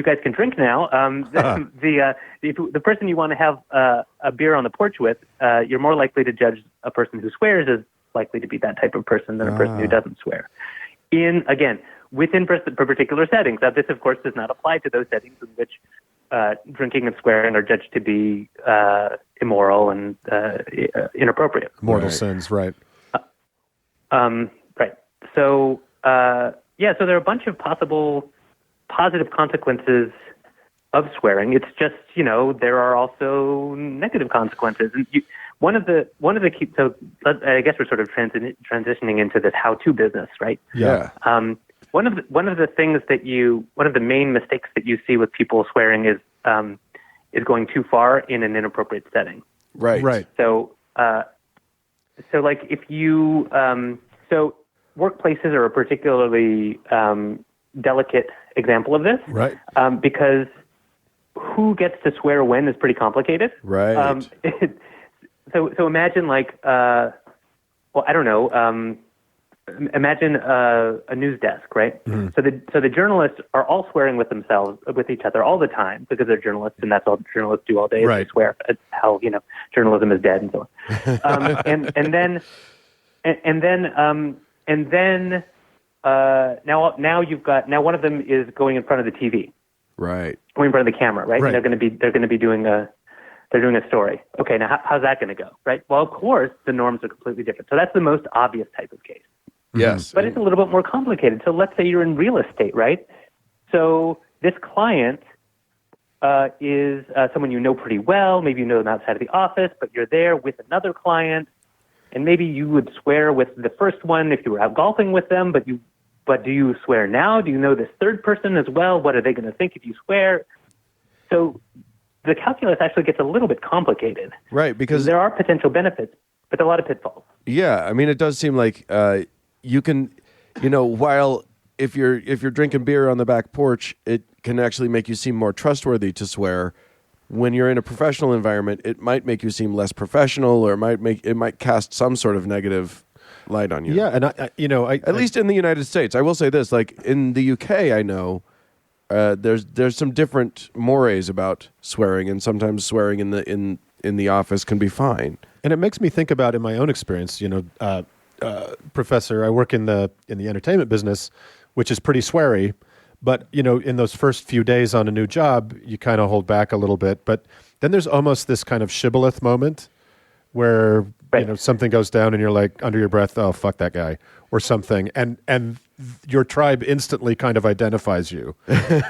guys can drink now, the person you want to have a beer on the porch with, you're more likely to judge a person who swears as likely to be that type of person than a person who doesn't swear. Within particular settings. Now, this, of course, does not apply to those settings in which drinking and swearing are judged to be immoral and inappropriate. Mortal sins, right? Right. So, so there are a bunch of possible positive consequences of swearing. It's just, there are also negative consequences. And one of the key. So I guess we're sort of transitioning into this how-to business, right? Yeah. One of the main mistakes that you see with people swearing is going too far in an inappropriate setting. Right. So, like if you, so workplaces are a particularly delicate example of this, Right. Because who gets to swear when is pretty complicated. Right. So imagine I don't know. Imagine a news desk, right? Mm-hmm. So the journalists are all swearing with each other all the time because they're journalists, and that's all journalists do all day. Right. Is they swear at how journalism is dead and so on. Now you've got one of them is going in front of the TV, Right. going in front of the camera, right? Right. And they're going to be doing a story. Okay, now how's that going to go, right? Well, of course, the norms are completely different. So that's the most obvious type of case. Yes. But it's a little bit more complicated. So let's say you're in real estate, right? So this client is someone you know pretty well. Maybe you know them outside of the office, but you're there with another client, and maybe you would swear with the first one if you were out golfing with them, but do you swear now? Do you know this third person as well? What are they going to think if you swear? So the calculus actually gets a little bit complicated. Right, because there are potential benefits, but a lot of pitfalls. Yeah, I mean, it does seem like you can, while if you're drinking beer on the back porch, it can actually make you seem more trustworthy to swear. When you're in a professional environment, it might make you seem less professional, or it might cast some sort of negative light on you. Yeah, and at least in the United States, I will say this: like in the UK, I know there's some different mores about swearing, and sometimes swearing in the office can be fine. And it makes me think about, in my own experience, Professor, I work in the entertainment business, which is pretty sweary. But, in those first few days on a new job, you kind of hold back a little bit. But then there's almost this kind of shibboleth moment where, something goes down and you're like, under your breath, oh, fuck that guy, or something. And your tribe instantly kind of identifies you,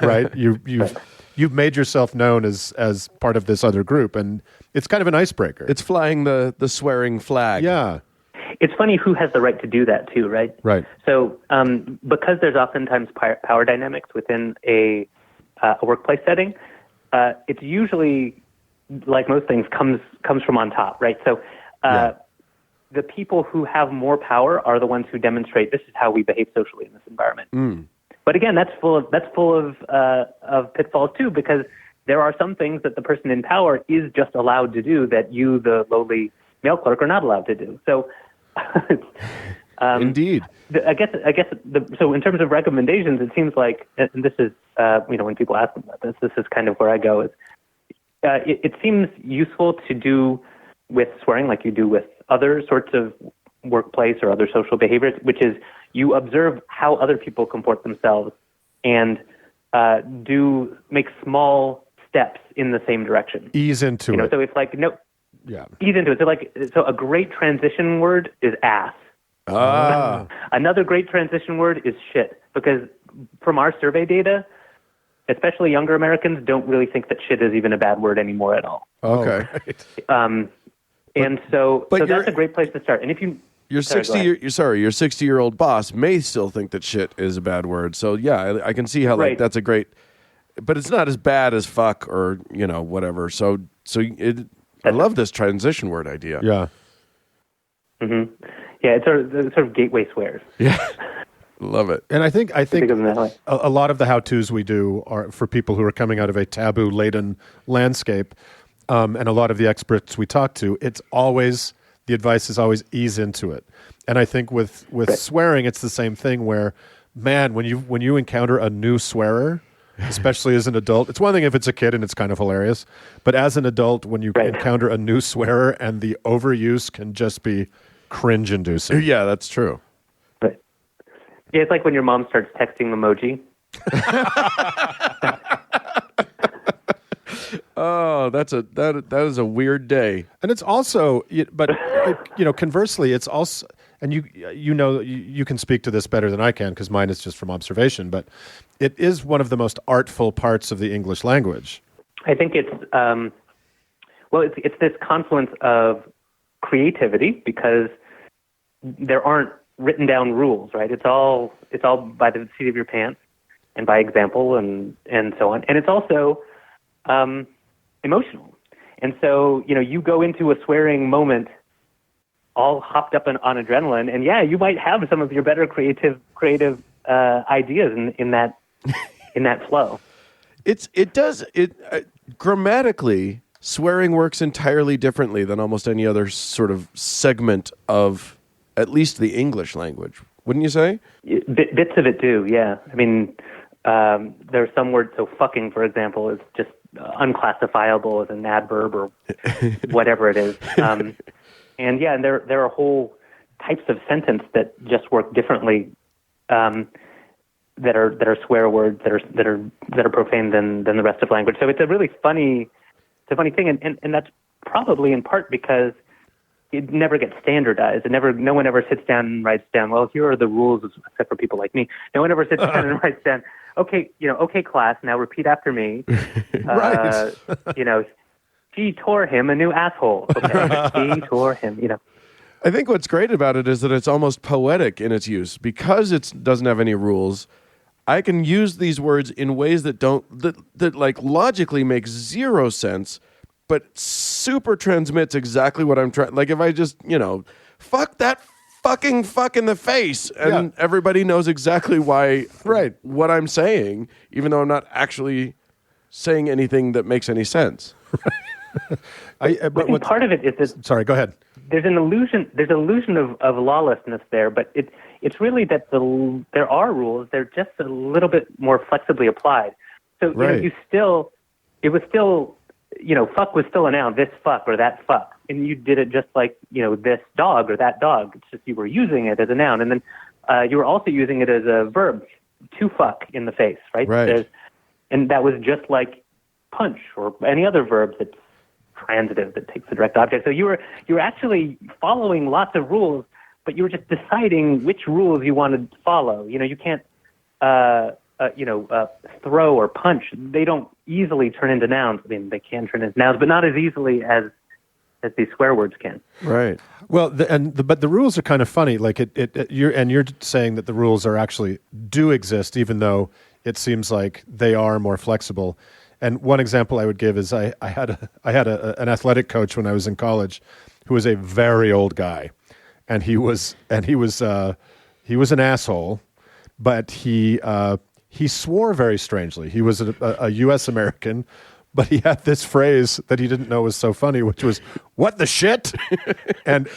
right? You've made yourself known as part of this other group. And it's kind of an icebreaker. It's flying the swearing flag. Yeah. It's funny who has the right to do that too, right? Right. So because there's oftentimes power dynamics within a workplace setting, it's usually, like most things, comes from on top, right? So the people who have more power are the ones who demonstrate this is how we behave socially in this environment. But again, that's full of pitfalls too, because there are some things that the person in power is just allowed to do that you, the lowly mail clerk, are not allowed to do. So, Indeed. So in terms of recommendations, it seems like, and this is, when people ask me about this is kind of where I go. Is it seems useful to do with swearing like you do with other sorts of workplace or other social behaviors, which is you observe how other people comport themselves and do make small steps in the same direction. Ease into it. So it's like ease into it. So a great transition word is ass. Another great transition word is shit, because from our survey data, especially younger Americans don't really think that shit is even a bad word anymore at all. Okay. So that's a great place to start. And if your 60-year-old boss may still think that shit is a bad word. So yeah, I can see how that's a great, but it's not as bad as fuck or whatever. I love this transition word idea. Yeah. Mm-hmm. Yeah, it's sort of gateway swears. Yeah, love it. And I think a lot of the how-tos we do are for people who are coming out of a taboo-laden landscape, and a lot of the experts we talk to, the advice is always ease into it. And I think with swearing, it's the same thing where, man, when you encounter a new swearer, especially as an adult, it's one thing if it's a kid and it's kind of hilarious, but as an adult, when you encounter a new swearer and the overuse can just be cringe-inducing. Yeah, that's true. Right. Yeah, it's like when your mom starts texting emoji. Oh, that is a weird day. And it's also, but conversely, it's also, and you can speak to this better than I can because mine is just from observation, but it is one of the most artful parts of the English language. I think it's this confluence of creativity, because there aren't written down rules, right? It's all by the seat of your pants and by example and so on. And it's also emotional. And so, you go into a swearing moment all hopped up on adrenaline, and you might have some of your better creative ideas in that flow. Grammatically, swearing works entirely differently than almost any other sort of segment of at least the English language, wouldn't you say? Bits of it do, yeah. I mean, there are some words, so fucking, for example, is just unclassifiable as an adverb or whatever it is. And there are whole types of sentence that just work differently, that are swear words that are profane than the rest of language. So it's a really funny thing, and that's probably in part because it never gets standardized. No one ever sits down and writes down, well, here are the rules, except for people like me. No one ever sits down and writes down, okay, class, now repeat after me. Right. She tore him a new asshole. Okay, she tore him, I think what's great about it is that it's almost poetic in its use. Because it doesn't have any rules, I can use these words in ways that like logically make zero sense, but super transmits exactly what I'm trying. Like if I just, fuck that fucking fuck in the face, and everybody knows exactly why, what I'm saying, even though I'm not actually saying anything that makes any sense. But part of it is this. Sorry, go ahead. There's an illusion. There's an illusion of lawlessness there, but it's really that there are rules. They're just a little bit more flexibly applied. So it was still, fuck was still a noun. This fuck or that fuck, and you did it just like this dog or that dog. It's just you were using it as a noun, and then you were also using it as a verb, to fuck in the face, right? And that was just like punch or any other verb that's transitive that takes the direct object. So you were actually following lots of rules, but you were just deciding which rules you wanted to follow. You can't throw or punch. They don't easily turn into nouns. I mean, they can turn into nouns, but not as easily as these swear words can. Right. Well, but the rules are kind of funny. Like you're saying that the rules do exist, even though it seems like they are more flexible. And one example I would give is I had an athletic coach when I was in college, who was a very old guy, and he was an asshole, but he swore very strangely. He was a U.S. American, but he had this phrase that he didn't know was so funny, which was "What the shit?" And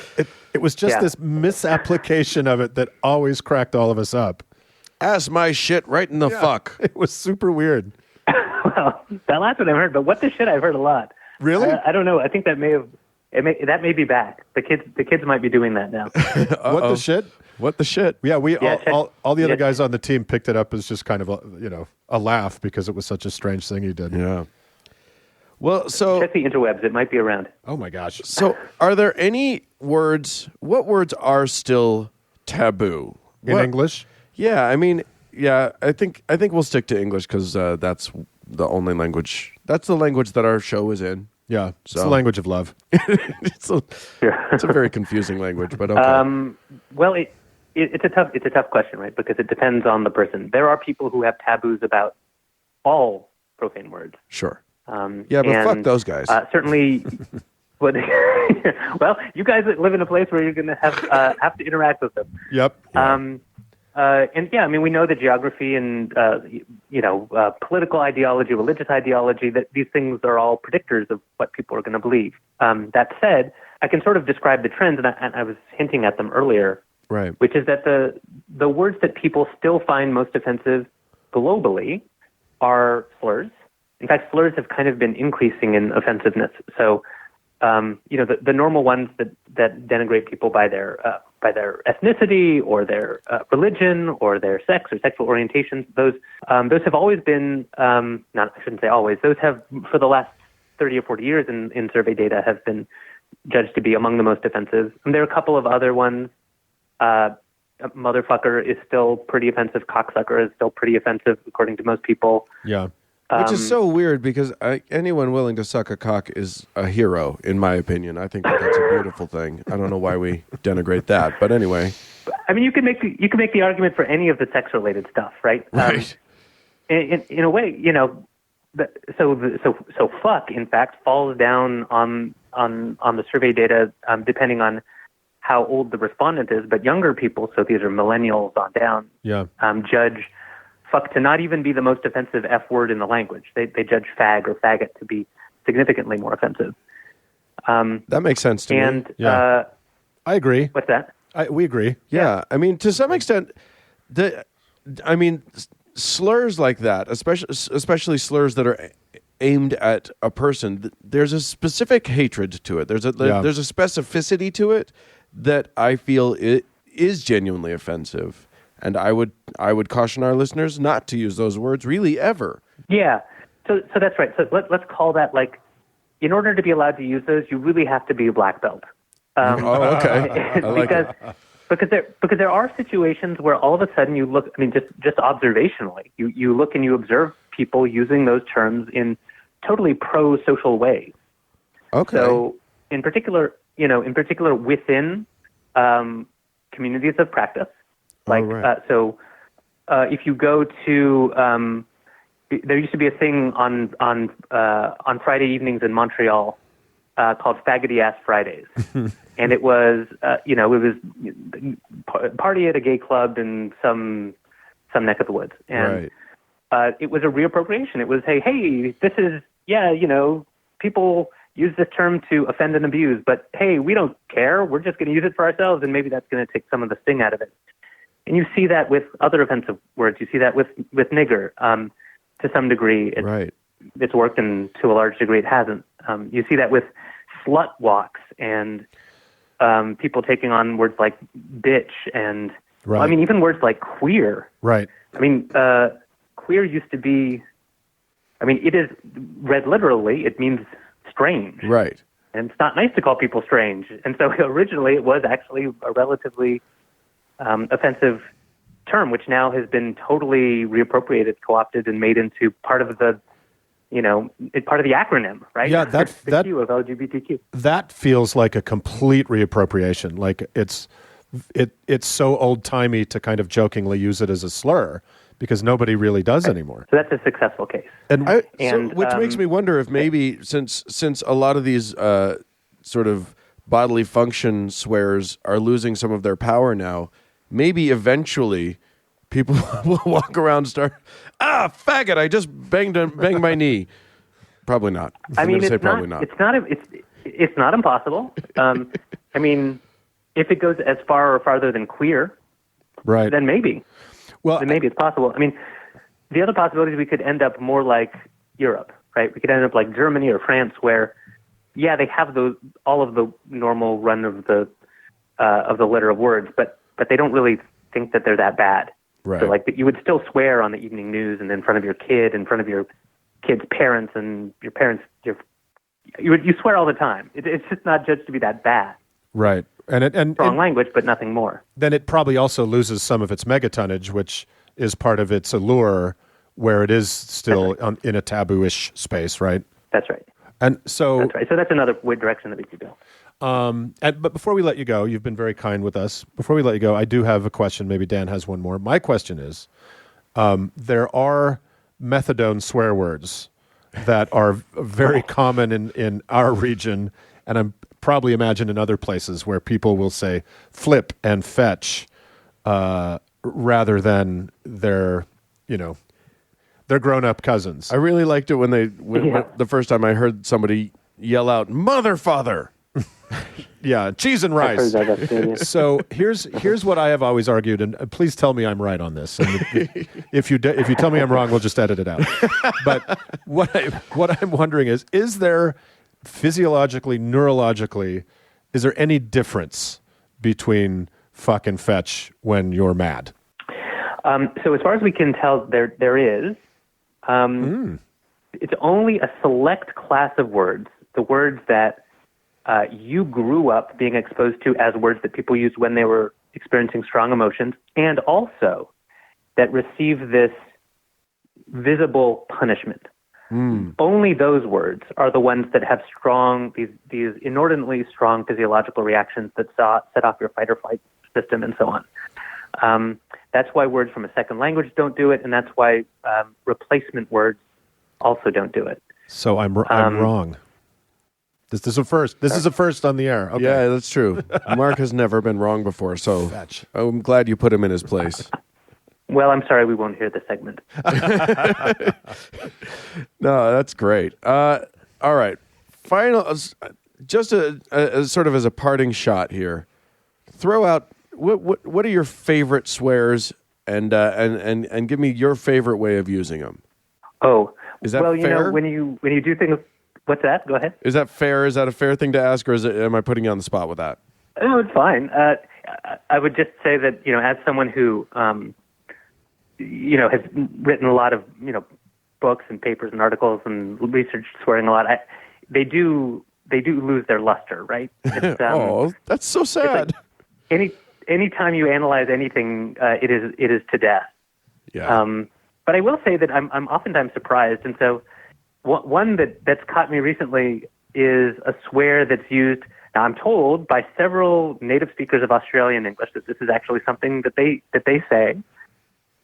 it was just this misapplication of it that always cracked all of us up. Ass my shit right in the fuck. It was super weird. Well, that last one I've heard, but what the shit I've heard a lot. Really? I don't know. I think that that may be back. The kids might be doing that now. What the shit? What the shit? Yeah, all the other Yeah. guys on the team picked it up as just kind of a laugh because it was such a strange thing he did. Yeah. Well, so Check the interwebs. It might be around. Oh my gosh. so are there any words? What words are still taboo In English? Yeah, I mean, I think we'll stick to English because that's the only language. That's the language that our show is in. Yeah, it's So- the language of love. It's a very confusing language, but okay. Well, it's a tough question, right? Because it depends on the person. There are people who have taboos about all profane words. Sure. Yeah, but fuck those guys. Certainly. Well, you guys live in a place where you're going to have to interact with them. Yep. And yeah, I mean, we know that geography and political ideology, religious ideology, that these things are all predictors of what people are going to believe. That said, I can sort of describe the trends, and I was hinting at them earlier, Right. which is that the words that people still find most offensive globally are slurs. In fact, slurs have kind of been increasing in offensiveness. So, the normal ones that denigrate people by their ethnicity or their religion or their sex or sexual orientations, those have always been I shouldn't say always. Those have, for the last 30 or 40 years in survey data, have been judged to be among the most offensive. And there are a couple of other ones. Motherfucker is still pretty offensive. Cocksucker is still pretty offensive, according to most people. Yeah. Which is so weird because anyone willing to suck a cock is a hero, in my opinion. I think that's a beautiful thing. I don't know why we denigrate that, but anyway. I mean, you can make the argument for any of the sex-related stuff, right? Right. In a way, so fuck, in fact, falls down on the survey data, depending on how old the respondent is. But younger people, so these are millennials on down, judge fuck to not even be the most offensive F word in the language. They judge fag or faggot to be significantly more offensive. That makes sense to me. And I agree. what's that? We agree. Yeah, I mean, to some extent, slurs like that, especially slurs that are aimed at a person, there's a specific hatred to it. There's a specificity to it that I feel it is genuinely offensive. And I would caution our listeners not to use those words really ever. Yeah, so that's right. So let's call that, like, in order to be allowed to use those, you really have to be a black belt. Okay. I like it. Because there are situations where all of a sudden you look. I mean, just observationally, you look and you observe people using those terms in totally pro-social ways. Okay. So in particular within communities of practice. Like, right. If you go to, there used to be a thing on Friday evenings in Montreal called Faggoty Ass Fridays, and it was, party at a gay club in some neck of the woods, and it was a reappropriation. It was, hey, this is, people use this term to offend and abuse, but hey, we don't care. We're just going to use it for ourselves, and maybe that's going to take some of the sting out of it. And you see that with other offensive words. You see that with nigger to some degree. It's worked, and to a large degree it hasn't. You see that with slut walks and people taking on words like bitch and, well, I mean, even words like queer. Right. I mean, queer used to be, I mean, it is read literally. It means strange. Right. And it's not nice to call people strange. And so originally it was actually a relatively offensive term, which now has been totally reappropriated, co-opted, and made into part of the, part of the acronym, right? Yeah, the Q of LGBTQ. That feels like a complete reappropriation. Like it's so old timey to kind of jokingly use it as a slur because nobody really does anymore. So that's a successful case. Which makes me wonder if maybe since a lot of these sort of bodily function swears are losing some of their power now, maybe eventually people will walk around and start, faggot, I just banged my knee. Probably not. I mean, it's probably not. It's not impossible. I mean, if it goes as far or farther than queer, Right. then maybe. Well, Then maybe it's possible. I mean, the other possibility is we could end up more like Europe, right? We could end up like Germany or France, where, yeah, they have all of the normal run of the litter of words, but they don't really think that they're that bad. Right. So like you would still swear on the evening news and in front of your kid, in front of your kid's parents, and your parents. You swear all the time. It's just not judged to be that bad. right. And Strong language, but nothing more. then it probably also loses some of its megatonnage, which is part of its allure, where it is still in a taboo-ish space, right? That's right. And so, That's right. So that's another direction that we could go. but before we let you go, you've been very kind with us. Before we let you go, I do have a question. Maybe Dan has one more. My question is, there are methadone swear words that are very common in our region, and I'm probably imagine in other places where people will say flip and fetch rather than their grown-up cousins. I really liked it when the first time I heard somebody yell out "Mother, Father." Yeah, cheese and I've rice. heard that, yeah. So here's what I have always argued, and please tell me I'm right on this. And if you tell me I'm wrong, we'll just edit it out. But what I'm wondering is there physiologically, neurologically, is there any difference between fuck and fetch when you're mad? So as far as we can tell, there is. It's only a select class of words, the words that you grew up being exposed to as words that people used when they were experiencing strong emotions, and also that receive this visible punishment. Only those words are the ones that have these inordinately strong physiological reactions that set off your fight or flight system and so on. That's why words from a second language don't do it, and that's why replacement words also don't do it. So I'm wrong. This is a first. This is a first on the air. Okay. Yeah, that's true. Mark has never been wrong before, so Fetch. I'm glad you put him in his place. Well, I'm sorry we won't hear the segment. No, that's great. All right. Final, just a sort of as a parting shot here. Throw out what are your favorite swears, and give me your favorite way of using them. Oh, Is that well, fair? when you do things, what's that? Go ahead. Is that fair? Is that a fair thing to ask, or am I putting you on the spot with that? No, it's fine. I would just say that as someone who has written a lot of books and papers and articles and researched swearing a lot. They do lose their luster, right? It's, Oh, that's so sad. Any time you analyze anything, it is to death. Yeah. But I will say that I'm oftentimes surprised, and so one that's caught me recently is a swear that's used. Now I'm told by several native speakers of Australian English that this is actually something that they say,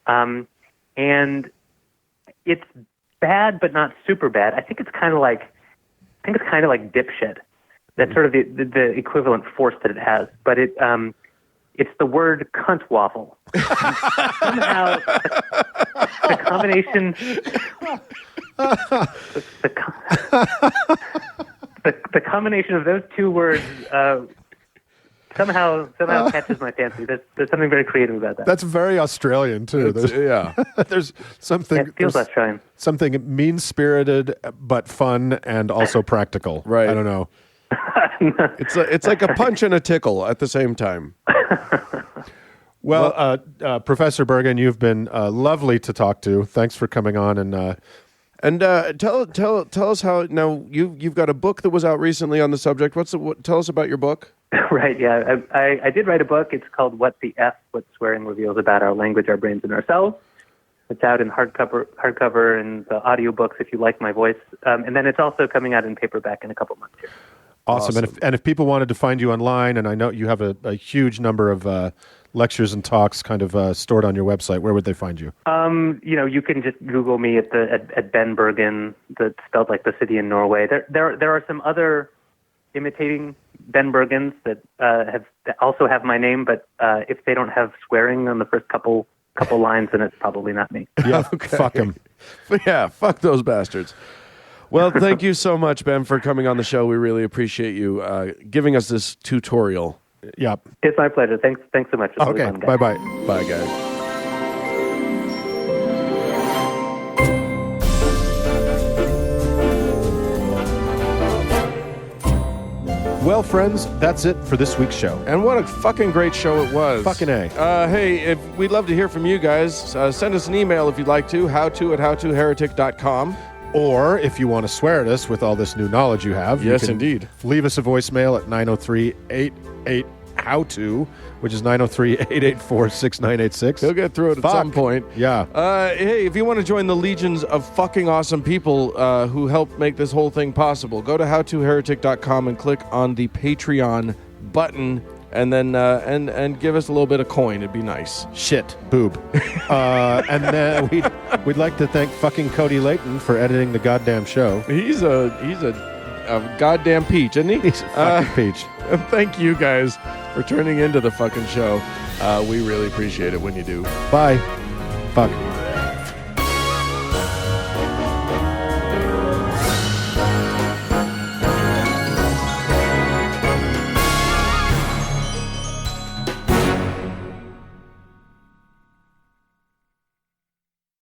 and it's bad but not super bad. I think it's kind of like dipshit. That's sort of the equivalent force that it has, but it's the word cunt waffle. Somehow, the combination, the combination of those two words somehow catches my fancy. There's something very creative about that. That's very Australian too. Yeah. There's something. It feels there's Australian. Something mean-spirited but fun and also practical. Right. I don't know. It's like a punch and a tickle at the same time. Well, Professor Bergen, you've been lovely to talk to. Thanks for coming on And tell us how now you've got a book that was out recently on the subject. Tell us about your book. Right. Yeah, I did write a book. It's called "What the F: What Swearing Reveals About Our Language, Our Brains, and Ourselves." It's out in hardcover and the audiobooks if you like my voice, and then it's also coming out in paperback in a couple months here. Awesome. And if people wanted to find you online, and I know you have a huge number of lectures and talks kind of stored on your website, where would they find you? You can just Google me at Ben Bergen, that's spelled like the city in Norway. There are some other imitating Ben Bergens that also have my name, but if they don't have swearing on the first couple lines, then it's probably not me. Yeah, fuck them. Yeah, fuck those bastards. Well, thank you so much, Ben, for coming on the show. We really appreciate you giving us this tutorial. Yep. It's my pleasure. Thanks so much. It's really Okay. fun, guys. Bye-bye. Bye, guys. Well, friends, that's it for this week's show. And what a fucking great show it was. Fucking A. Hey, we'd love to hear from you guys. Send us an email if you'd like to, howto@howtoheretic.com. Or if you want to swear at us with all this new knowledge you have, Yes, you can indeed. leave us a voicemail at 903-88-HOW-TO, which is 903-884-6986. He'll get through it at some point. Yeah. Hey, if you want to join the legions of fucking awesome people who help make this whole thing possible, go to howtoheretic.com and click on the Patreon button, and then and give us a little bit of coin. It'd be nice. Shit. Boob. And then we'd like to thank fucking Cody Layton for editing the goddamn show. He's a goddamn peach, isn't he? He's a fucking peach. Thank you guys for turning into the fucking show. We really appreciate it when you do. Bye. Fuck.